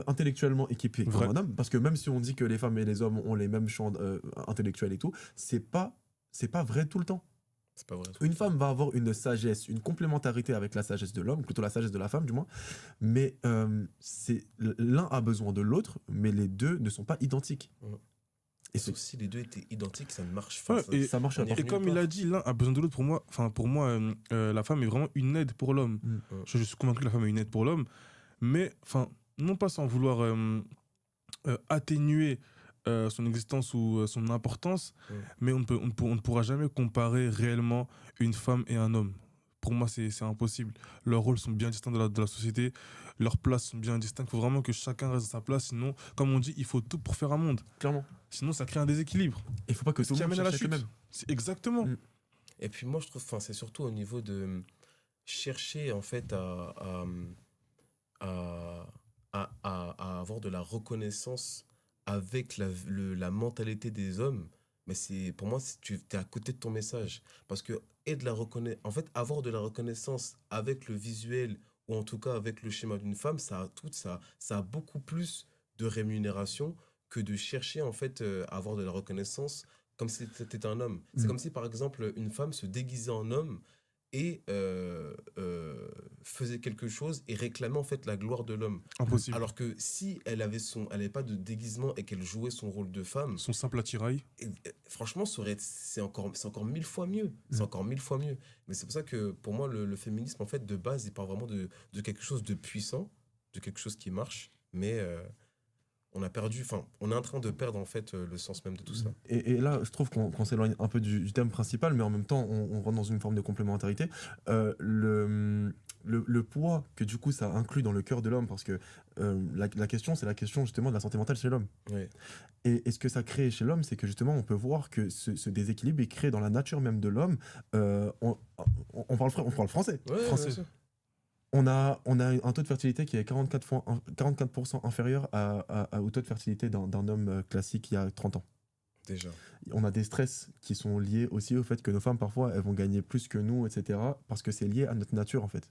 intellectuellement équipé Vrai. comme un homme. Parce que même si on dit que les femmes et les hommes ont les mêmes champs intellectuels et tout, c'est pas vrai tout le temps. C'est pas vrai. Une femme va avoir une sagesse, une complémentarité avec la sagesse de l'homme, plutôt la sagesse de la femme du moins, mais l'un a besoin de l'autre, mais les deux ne sont pas identiques. Et Sauf si les deux étaient identiques, ça ne marche Ouais, pas. et ça marche on pas. y Et comme il a dit, l'un a besoin de l'autre. Pour moi, la femme est vraiment une aide pour l'homme. Je suis convaincu que la femme est une aide pour l'homme, mais non pas sans vouloir atténuer son existence ou son importance, mais on ne pourra jamais comparer réellement une femme et un homme. Pour moi, c'est impossible. Leurs rôles sont bien distincts de la société, leurs places sont bien distinctes. Il faut vraiment que chacun reste à sa place, sinon, comme on dit, il faut tout pour faire un monde. Clairement. Sinon, ça crée un déséquilibre. Il faut pas que Ce tout le qui monde amène à la cherche chute. le même. C'est exactement. Et puis moi, je trouve, c'est surtout au niveau de chercher en fait à avoir de la reconnaissance avec la mentalité des hommes. Mais pour moi, tu es à côté de ton message. Parce que avoir de la reconnaissance avec le visuel ou en tout cas avec le schéma d'une femme, ça a beaucoup plus de rémunération que de chercher en fait à avoir de la reconnaissance comme si c'était un homme. C'est comme si par exemple une femme se déguisait en homme et faisait quelque chose et réclamait en fait la gloire de l'homme. Impossible. Alors que si elle avait pas de déguisement et qu'elle jouait son rôle de femme, Son simple attirail. franchement, c'est encore 1000 fois mieux. C'est encore 1000 fois mieux. Mais c'est pour ça que pour moi, le féminisme, en fait, de base, il part vraiment de quelque chose de puissant, de quelque chose qui marche, mais on est en train de perdre en fait le sens même de tout ça. Et là, je trouve qu'on s'éloigne un peu du thème principal, mais en même temps, on rentre dans une forme de complémentarité. Le poids que du coup ça inclut dans le cœur de l'homme, parce que la question, c'est la question justement de la santé mentale chez l'homme. Oui. Et ce que ça crée chez l'homme, c'est que justement, on peut voir que ce déséquilibre est créé dans la nature même de l'homme. On parle français. Ouais, Français. bien sûr. On a un taux de fertilité qui est 44% inférieur au taux de fertilité d'un homme classique il y a 30 ans. Déjà. On a des stress qui sont liés aussi au fait que nos femmes, parfois, elles vont gagner plus que nous, etc. Parce que c'est lié à notre nature, en fait.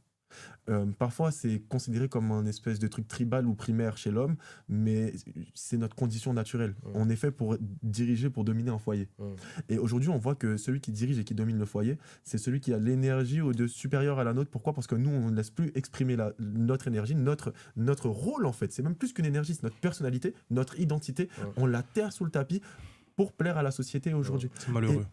Parfois, c'est considéré comme un espèce de truc tribal ou primaire chez l'homme, mais c'est notre condition naturelle. On est fait pour diriger, pour dominer un foyer. Et aujourd'hui, on voit que celui qui dirige et qui domine le foyer, c'est celui qui a l'énergie supérieure à la nôtre. Pourquoi ? Parce que nous, on ne laisse plus exprimer notre énergie, notre rôle, en fait. C'est même plus qu'une énergie, c'est notre personnalité, notre identité. On la terre sous le tapis pour plaire à la société aujourd'hui. C'est malheureux.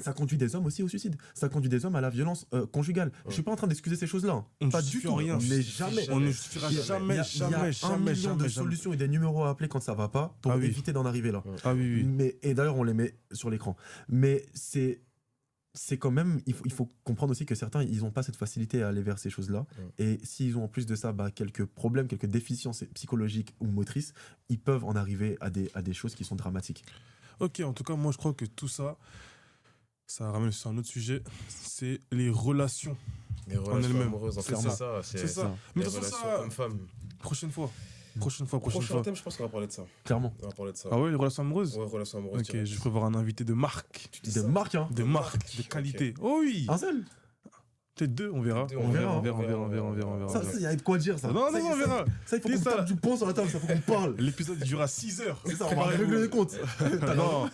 Ça conduit des hommes aussi au suicide. Ça conduit des hommes à la violence conjugale. Je suis pas en train d'excuser ces choses-là. On ne Pas du justifie tout. rien. Mais jamais. On ne justifiera jamais, Il y a jamais, un million de jamais. solutions et des numéros à appeler quand ça va pas pour Ah oui. éviter d'en arriver là. Ah oui, oui. Et d'ailleurs, on les met sur l'écran. Mais c'est quand même, il faut comprendre aussi que certains, ils n'ont pas cette facilité à aller vers ces choses-là. Et s'ils ont en plus de ça quelques problèmes, quelques déficiences psychologiques ou motrices, ils peuvent en arriver à des choses qui sont dramatiques. Ok, en tout cas, moi je crois que tout ça, ça ramène sur un autre sujet, c'est les relations. Les relations elles-mêmes. amoureuses, en fait, Clairement. c'est ça. C'est ça. Les Mais de toute façon, relations ça, hommes-femmes. prochaine fois. Prochain Prochain thème, je pense qu'on va parler de ça. Clairement. On va parler de ça. Ah ouais, les relations amoureuses. Ouais, relations amoureuses. Ok, direct. je vais prévoir un invité de marque. Tu dis De ça marque, hein. De marque, de qualité. Oh oui. Un seul. Peut-être deux, on verra. Deux, On verra. Ça, il y a de quoi dire, ça. Non, Ça, on verra. Ça, il faut Dis qu'on ça. tape du poing sur la table, ça faut qu'on parle. L'épisode durera 6 heures. C'est ça, on va régler les comptes. Non.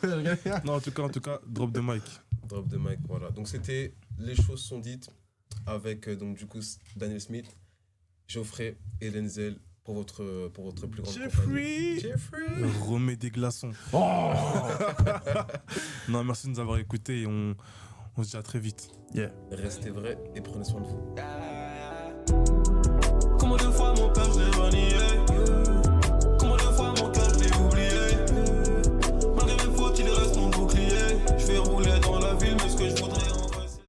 Non, en tout cas, drop de mic. Drop de mic, voilà. Donc c'était Les choses sont dites avec donc du coup Daniel Smith, Geoffrey et Denzel pour votre plus grande compagnie. Jeffrey. Remets des glaçons. Oh. Non, merci de nous avoir écoutés et on se dit à très vite. Yeah. Restez vrais et prenez soin de vous. Comment de fois mon père je l'ai renié. Comment de fois mon cœur je l'ai oublié. Malgré mes fautes il reste mon bouclier. Je vais rouler dans la ville mais ce que je voudrais